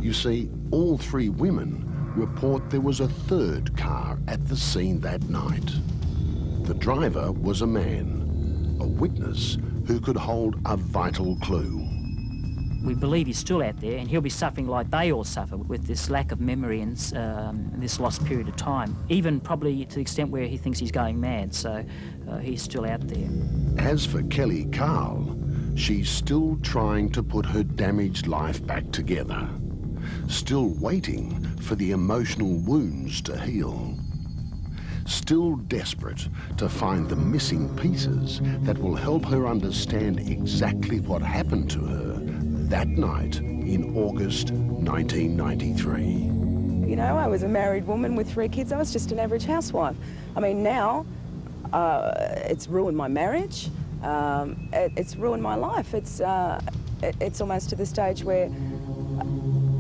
You see, all three women report there was a third car at the scene that night. The driver was a man, a witness who could hold a vital clue. We believe he's still out there, and he'll be suffering like they all suffer with this lack of memory and this lost period of time, even probably to the extent where he thinks he's going mad, so he's still out there. As for Kelly Carl, she's still trying to put her damaged life back together, still waiting for the emotional wounds to heal, still desperate to find the missing pieces that will help her understand exactly what happened to her that night in August 1993. You know, I was a married woman with 3 kids. I was just an average housewife. I mean, now it's ruined my marriage. It's ruined my life. It's almost to the stage where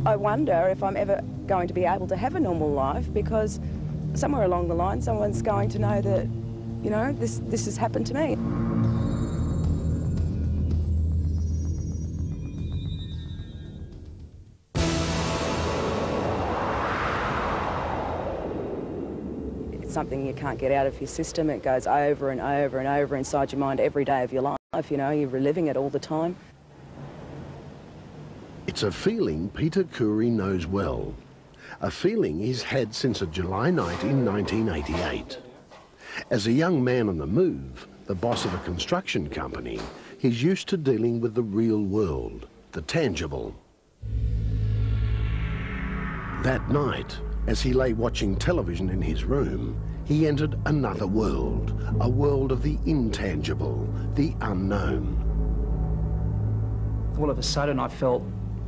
I wonder if I'm ever going to be able to have a normal life, because somewhere along the line someone's going to know that, you know, this has happened to me. Something you can't get out of your system. It goes over and over and over inside your mind every day of your life. You know, you're reliving it all the time. It's a feeling Peter Curry knows well. A feeling he's had since a July night in 1988. As a young man on the move, the boss of a construction company, he's used to dealing with the real world, the tangible. That night, as he lay watching television in his room, he entered another world, a world of the intangible, the unknown. All of a sudden I felt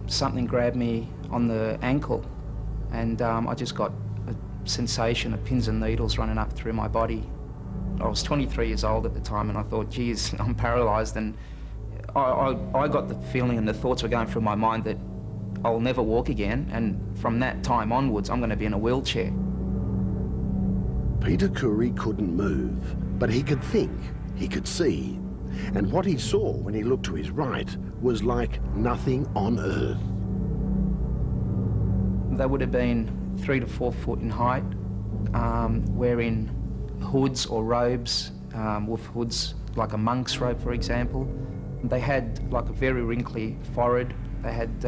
something grab me on the ankle, and I just got a sensation of pins and needles running up through my body. I was 23 years old at the time, and I thought, geez, I'm paralysed, and I got the feeling and the thoughts were going through my mind that I'll never walk again, and from that time onwards, I'm going to be in a wheelchair. Peter Curry couldn't move, but he could think, he could see. And what he saw when he looked to his right was like nothing on earth. They would have been 3 to 4 foot in height, wearing hoods or robes, with hoods like a monk's robe, for example. They had like a very wrinkly forehead. They had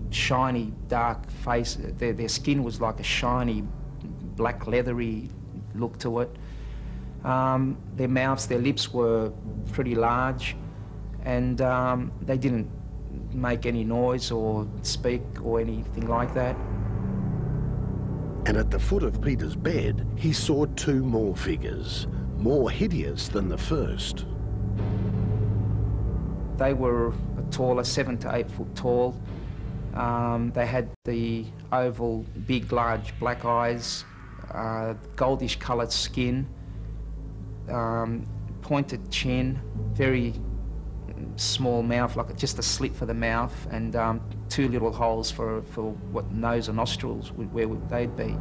shiny, dark face. Their skin was like a shiny, black, leathery look to it. Their mouths, their lips were pretty large, and they didn't make any noise or speak or anything like that. And at the foot of Peter's bed, he saw two more figures, more hideous than the first. They were taller, 7 to 8 foot tall. They had the oval, big, large black eyes, goldish coloured skin, pointed chin, very small mouth, like just a slit for the mouth, and two little holes for what nose or nostrils where they'd be.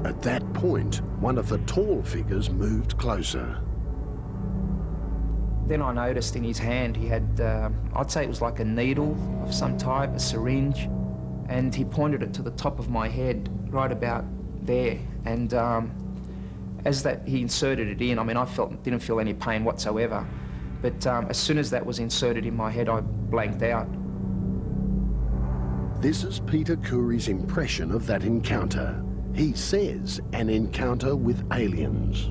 At that point, one of the tall figures moved closer. Then I noticed in his hand he had, I'd say it was like a needle of some type, a syringe, and he pointed it to the top of my head, right about there. And as he inserted it in, I mean, didn't feel any pain whatsoever. But as soon as that was inserted in my head, I blanked out. This is Peter Curry's impression of that encounter. He says an encounter with aliens.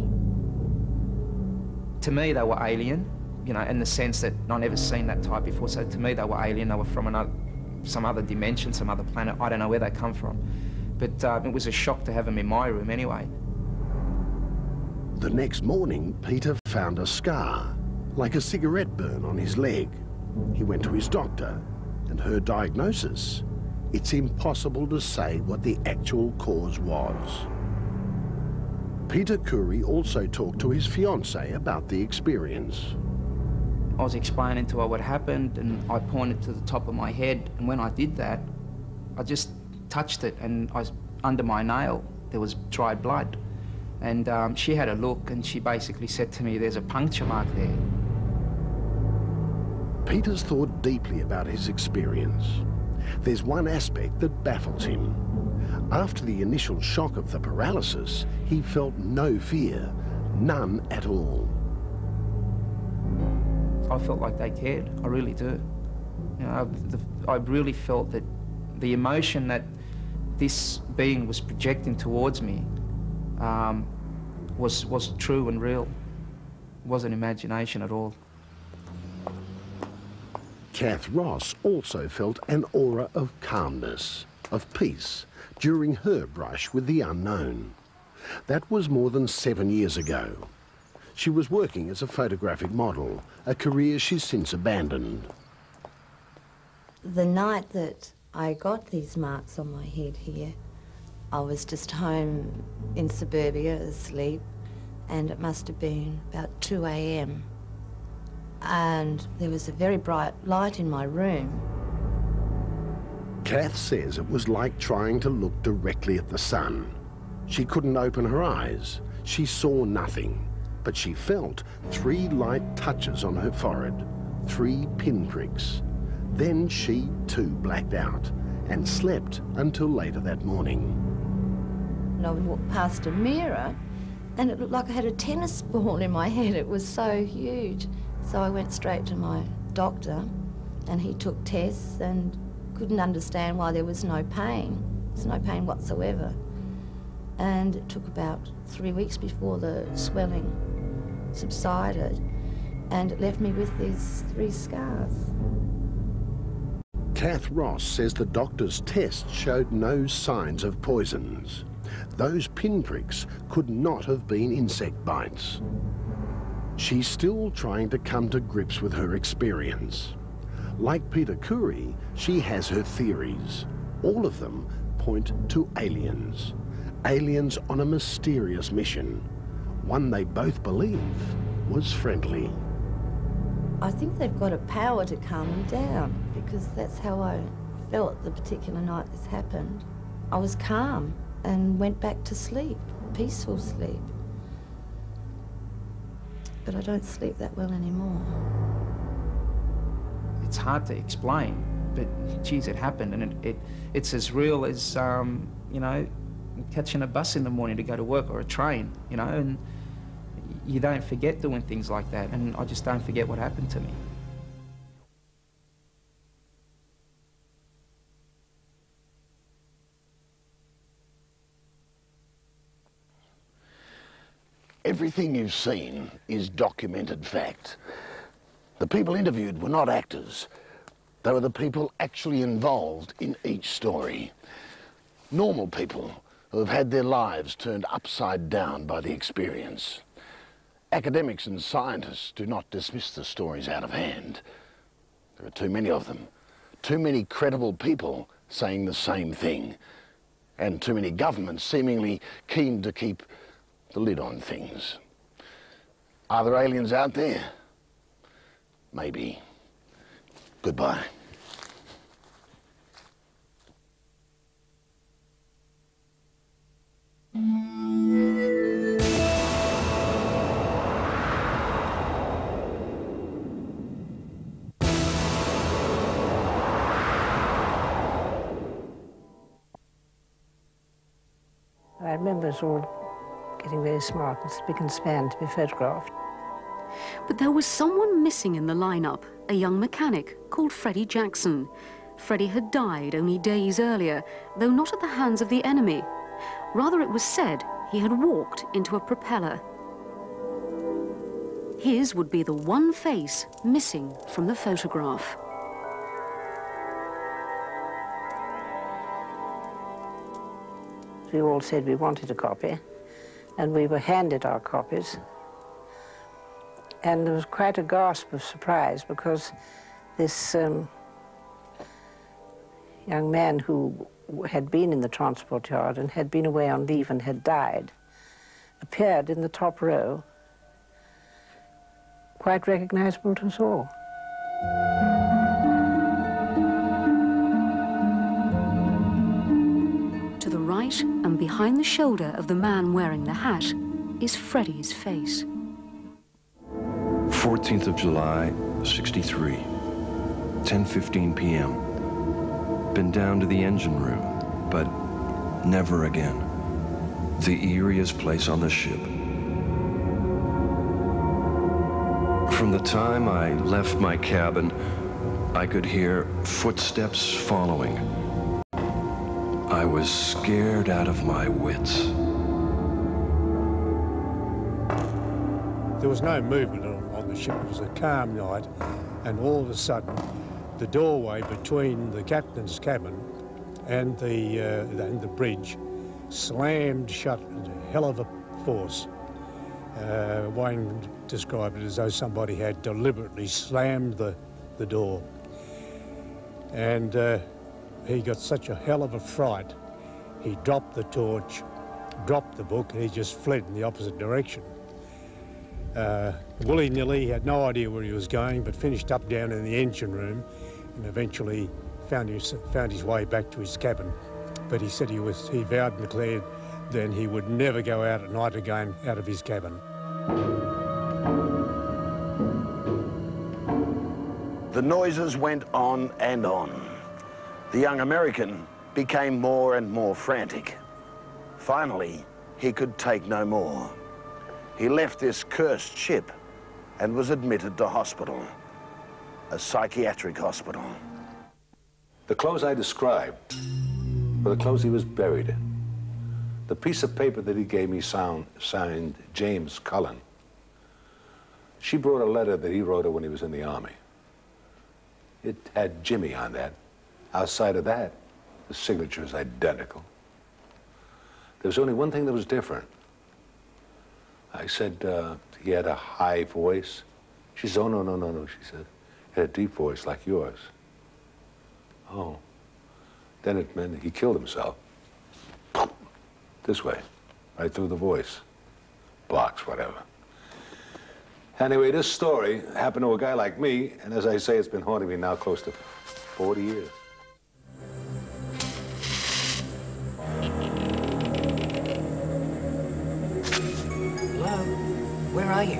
To me, they were alien, you know, in the sense that I'd never seen that type before. So to me, they were alien. They were from some other dimension, some other planet. I don't know where they come from. But it was a shock to have them in my room anyway. The next morning, Peter found a scar, like a cigarette burn on his leg. He went to his doctor, and her diagnosis: it's impossible to say what the actual cause was. Peter Curry also talked to his fiancée about the experience. I was explaining to her what happened, and I pointed to the top of my head, and when I did that, I just touched it, and under my nail there was dried blood. And she had a look, and she basically said to me, "There's a puncture mark there." Peter's thought deeply about his experience. There's one aspect that baffles him. After the initial shock of the paralysis, he felt no fear, none at all. I felt like they cared, I really do. You know, I really felt that the emotion that this being was projecting towards me was true and real. It wasn't imagination at all. Kath Ross also felt an aura of calmness, of peace, during her brush with the unknown. That was more than 7 years ago. She was working as a photographic model, a career she's since abandoned. The night that I got these marks on my head here, I was just home in suburbia asleep, and it must have been about 2 a.m. And there was a very bright light in my room. Kath says it was like trying to look directly at the sun. She couldn't open her eyes. She saw nothing, but she felt 3 light touches on her forehead, 3 pinpricks. Then she too blacked out and slept until later that morning. And I would walk past a mirror, and it looked like I had a tennis ball in my head. It was so huge. So I went straight to my doctor, and he took tests and couldn't understand why there was no pain. There's no pain whatsoever. And it took about 3 weeks before the swelling subsided, and it left me with these 3 scars. Kath Ross says the doctor's tests showed no signs of poisons. Those pinpricks could not have been insect bites. She's still trying to come to grips with her experience. Like Peter Curry, she has her theories. All of them point to aliens. Aliens on a mysterious mission. One they both believe was friendly. I think they've got a power to calm them down, because that's how I felt the particular night this happened. I was calm and went back to sleep, peaceful sleep. But I don't sleep that well anymore. It's hard to explain, but geez, it happened, and it's as real as, you know, catching a bus in the morning to go to work, or a train, you know, and you don't forget doing things like that, and I just don't forget what happened to me. Everything you've seen is documented fact. The people interviewed were not actors. They were the people actually involved in each story. Normal people who have had their lives turned upside down by the experience. Academics and scientists do not dismiss the stories out of hand. There are too many of them. Too many credible people saying the same thing. And too many governments seemingly keen to keep the lid on things. Are there aliens out there? Maybe. Goodbye. I remember us all getting very smart and spick and span to be photographed. But there was someone missing in the lineup, a young mechanic called Freddie Jackson. Freddie had died only days earlier, though not at the hands of the enemy. Rather, it was said he had walked into a propeller. His would be the one face missing from the photograph. We all said we wanted a copy, and we were handed our copies. And there was quite a gasp of surprise because this young man who had been in the transport yard and had been away on leave and had died appeared in the top row, quite recognizable to us all. To the right and behind the shoulder of the man wearing the hat is Freddie's face. 14th of July, 63, 10:15 p.m. Been down to the engine room, but never again. The eeriest place on the ship. From the time I left my cabin, I could hear footsteps following. I was scared out of my wits. There was no movement on the ship. It was a calm night, and all of a sudden, the doorway between the captain's cabin and the bridge slammed shut at a hell of a force. Wayne described it as though somebody had deliberately slammed the door. And he got such a hell of a fright, he dropped the torch, dropped the book, and he just fled in the opposite direction. Willy-nilly, he had no idea where he was going, but finished up down in the engine room and eventually found his way back to his cabin. But he said he vowed and declared then he would never go out at night again out of his cabin. The noises went on and on. The young American became more and more frantic. Finally, he could take no more. He left this cursed ship and was admitted to hospital, a psychiatric hospital. The clothes I described were the clothes he was buried in. The piece of paper that he gave me signed James Cullen. She brought a letter that he wrote her when he was in the Army. It had Jimmy on that. Outside of that, the signature is identical. There was only one thing that was different. I said he had a high voice. She said, oh, no, she said. He had a deep voice like yours. Oh. Then it meant he killed himself. This way, right through the voice. Blocks, whatever. Anyway, this story happened to a guy like me, and as I say, it's been haunting me now close to 40 years. Hello? Where are you?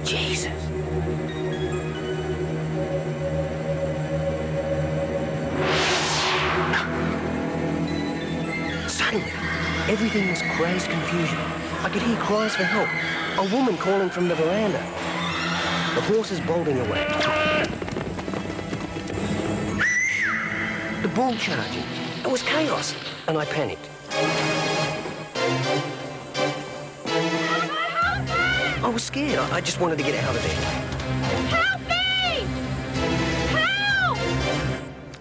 Jesus. Suddenly, everything was crazed confusion. I could hear cries for help. A woman calling from the veranda. The horses bolting away. The bull charging. It was chaos, and I panicked. I was scared. I just wanted to get out of there. Help me! Help!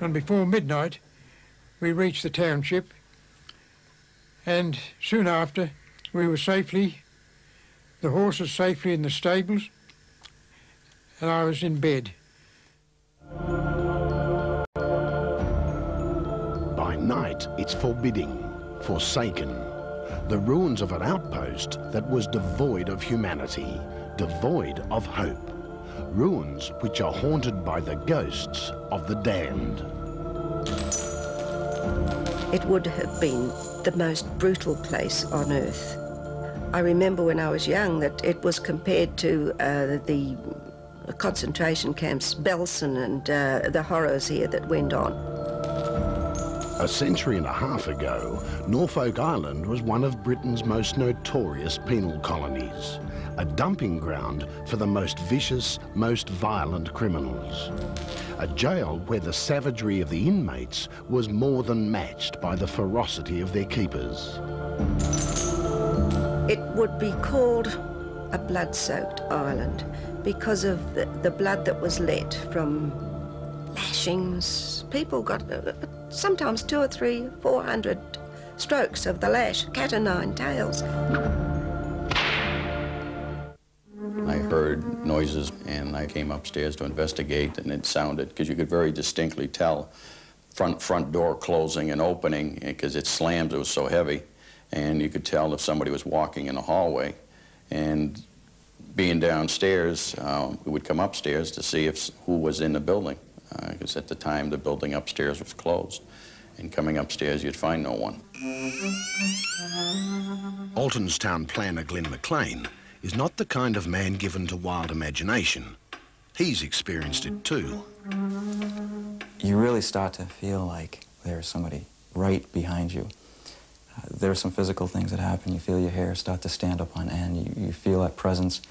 And before midnight, we reached the township, and soon after, we were safely, the horses safely in the stables, and I was in bed. By night, it's forbidding, forsaken. The ruins of an outpost that was devoid of humanity, devoid of hope. Ruins which are haunted by the ghosts of the damned. It would have been the most brutal place on earth. I remember when I was young that it was compared to the concentration camps, Belsen, and the horrors here that went on. A century and a half ago, Norfolk Island was one of Britain's most notorious penal colonies, a dumping ground for the most vicious, most violent criminals. A jail where the savagery of the inmates was more than matched by the ferocity of their keepers. It would be called a blood-soaked island because of the blood that was let from lashings. People got sometimes 200 or 300, 400 strokes of the lash, cat o' nine tails. I heard noises and I came upstairs to investigate, and it sounded, because you could very distinctly tell front door closing and opening because it slammed, it was so heavy, and you could tell if somebody was walking in the hallway. And being downstairs, we would come upstairs to see who was in the building, because at the time the building upstairs was closed. And coming upstairs, you'd find no one. Alton's town planner, Glenn McLean, is not the kind of man given to wild imagination. He's experienced it too. You really start to feel like there's somebody right behind you. There are some physical things that happen. You feel your hair start to stand up on end. You feel that presence.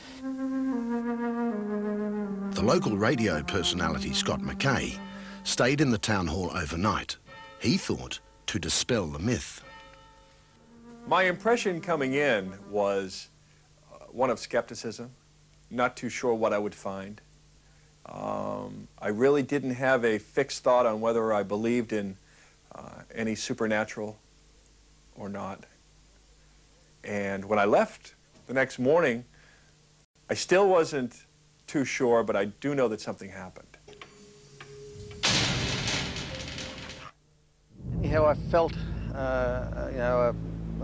The local radio personality, Scott McKay, stayed in the town hall overnight. He thought to dispel the myth. My impression coming in was one of skepticism, not too sure what I would find. I really didn't have a fixed thought on whether I believed in any supernatural or not. And when I left the next morning, I still wasn't too sure, but I do know that something happened. Anyhow, I felt, you know,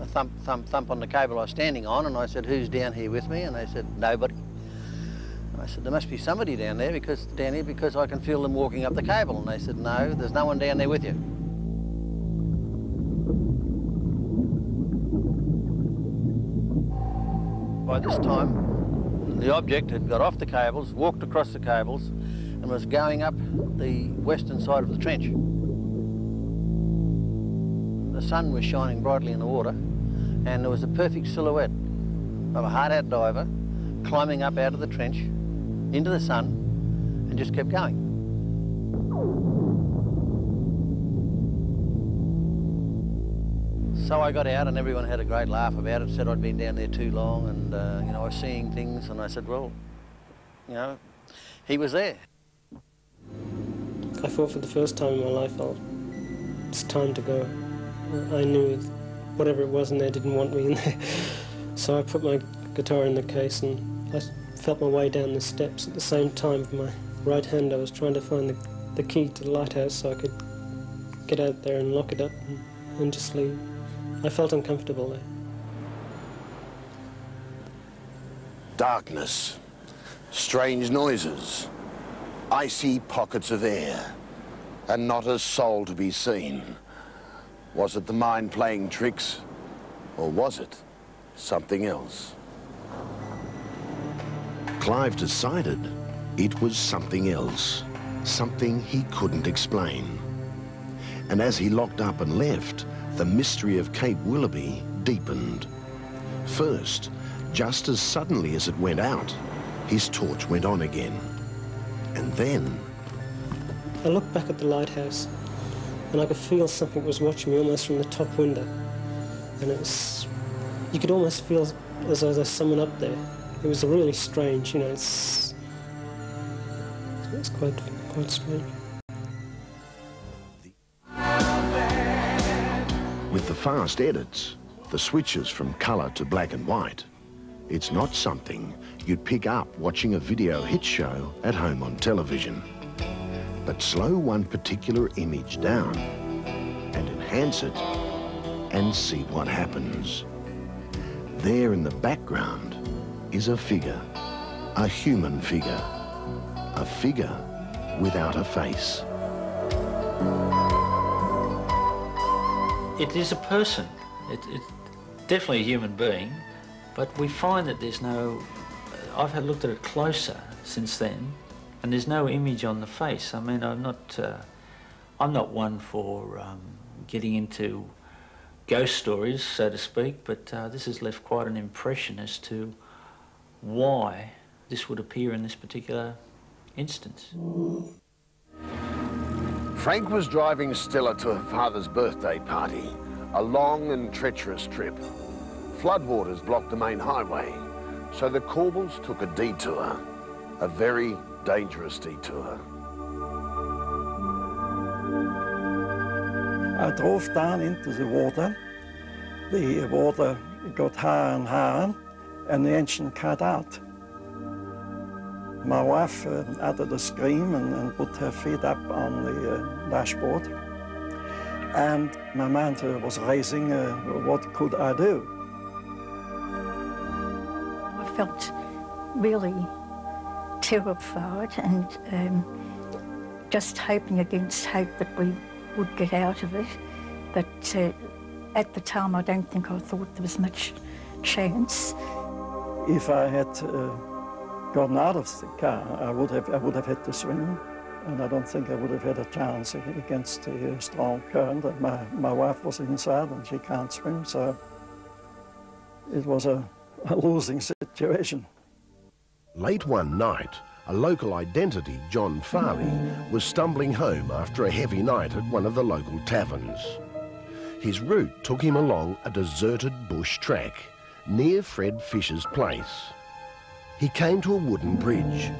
a thump on the cable I was standing on, and I said, "Who's down here with me?" And they said, "Nobody." And I said, "There must be somebody down here because I can feel them walking up the cable." And they said, "No, there's no one down there with you." By this time, the object had got off the cables, walked across the cables, and was going up the western side of the trench. The sun was shining brightly in the water, and there was a perfect silhouette of a hard-hat diver climbing up out of the trench into the sun and just kept going. So I got out and everyone had a great laugh about it, said I'd been down there too long and, you know, I was seeing things, and I said, well, you know, he was there. I thought for the first time in my life, it's time to go. I knew whatever it was in there didn't want me in there. So I put my guitar in the case and I felt my way down the steps. At the same time, with my right hand, I was trying to find the key to the lighthouse so I could get out there and lock it up and just leave. I felt uncomfortable there. Darkness, strange noises, icy pockets of air, and not a soul to be seen. Was it the mind playing tricks, or was it something else? Clive decided it was something else, something he couldn't explain. And as he locked up and left, the mystery of Cape Willoughby deepened. First, just as suddenly as it went out, his torch went on again. And then... I looked back at the lighthouse and I could feel something was watching me almost from the top window. And it was you could almost feel as though there's someone up there. It was really strange, you know, it's quite strange. With the fast edits, the switches from colour to black and white, it's not something you'd pick up watching a video hit show at home on television. But slow one particular image down and enhance it and see what happens. There in the background is a figure, a human figure, a figure without a face. It is a person. It's definitely a human being, but we find that there's no... I've had looked at it closer since then, and there's no image on the face. I mean, I'm not one for getting into ghost stories, so to speak, but this has left quite an impression as to why this would appear in this particular instance. Frank was driving Stella to her father's birthday party, a long and treacherous trip. Floodwaters blocked the main highway, so the Corbels took a detour, a very dangerous detour. I drove down into the water. The water got higher and higher, and the engine cut out. My wife uttered a scream and put her feet up on the dashboard. And my mind was racing, what could I do? I felt really terrified and just hoping against hope that we would get out of it. But at the time, I don't think I thought there was much chance. If I had gotten out of the car, I would have had to swim, and I don't think I would have had a chance against the strong current. My wife was inside and she can't swim, so it was a losing situation. Late one night, a local identity, John Farley, was stumbling home after a heavy night at one of the local taverns. His route took him along a deserted bush track near Fred Fisher's place. He came to a wooden bridge,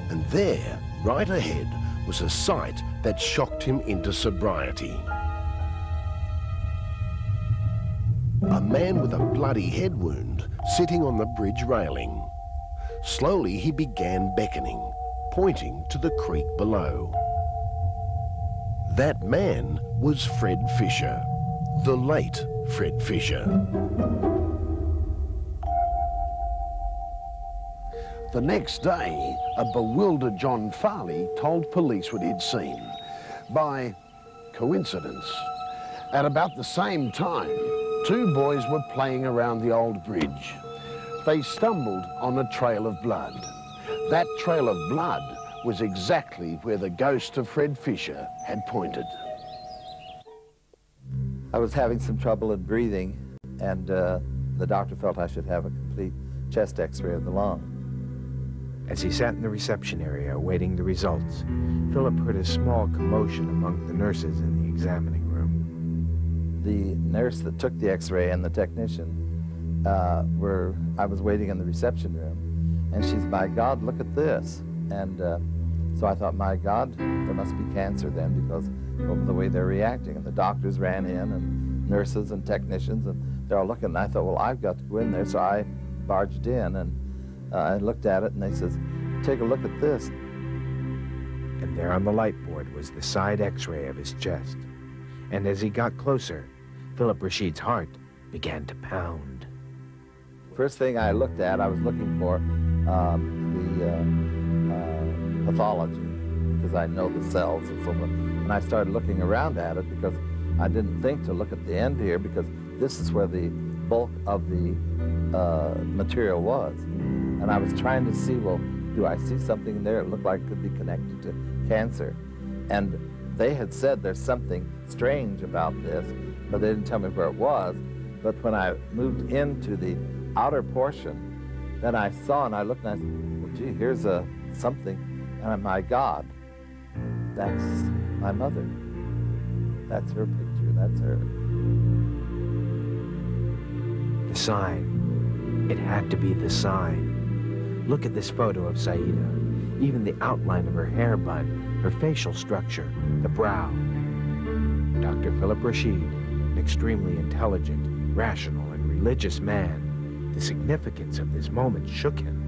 and there, right ahead, was a sight that shocked him into sobriety. A man with a bloody head wound sitting on the bridge railing. Slowly he began beckoning, pointing to the creek below. That man was Fred Fisher, the late Fred Fisher. The next day, a bewildered John Farley told police what he'd seen. By coincidence, at about the same time, two boys were playing around the old bridge. They stumbled on a trail of blood. That trail of blood was exactly where the ghost of Fred Fisher had pointed. I was having some trouble in breathing, and the doctor felt I should have a complete chest x-ray of the lung. As he sat in the reception area awaiting the results, Philip heard a small commotion among the nurses in the examining room. The nurse that took the x-ray and the technician I was waiting in the reception room, and she's, my God, look at this. And so I thought, my God, there must be cancer then, because of the way they're reacting. And the doctors ran in, and nurses and technicians, and they're all looking. And I thought, well, I've got to go in there. So I barged in, and I looked at it, and they says, take a look at this. And there on the light board was the side x-ray of his chest. And as he got closer, Philip Rashid's heart began to pound. First thing I looked at, I was looking for the pathology, because I know the cells and so forth. And I started looking around at it because I didn't think to look at the end here, because this is where the bulk of the material was. And I was trying to see, well, do I see something there that looked like it could be connected to cancer? And they had said there's something strange about this, but they didn't tell me where it was. But when I moved into the outer portion, then I saw, and I looked and I said, well, gee, here's something. And my God, that's my mother. That's her picture, that's her. The sign. It had to be the sign. Look at this photo of Saida. Even the outline of her hair bun, her facial structure, the brow. Dr. Philip Rashid, an extremely intelligent, rational, and religious man, the significance of this moment shook him.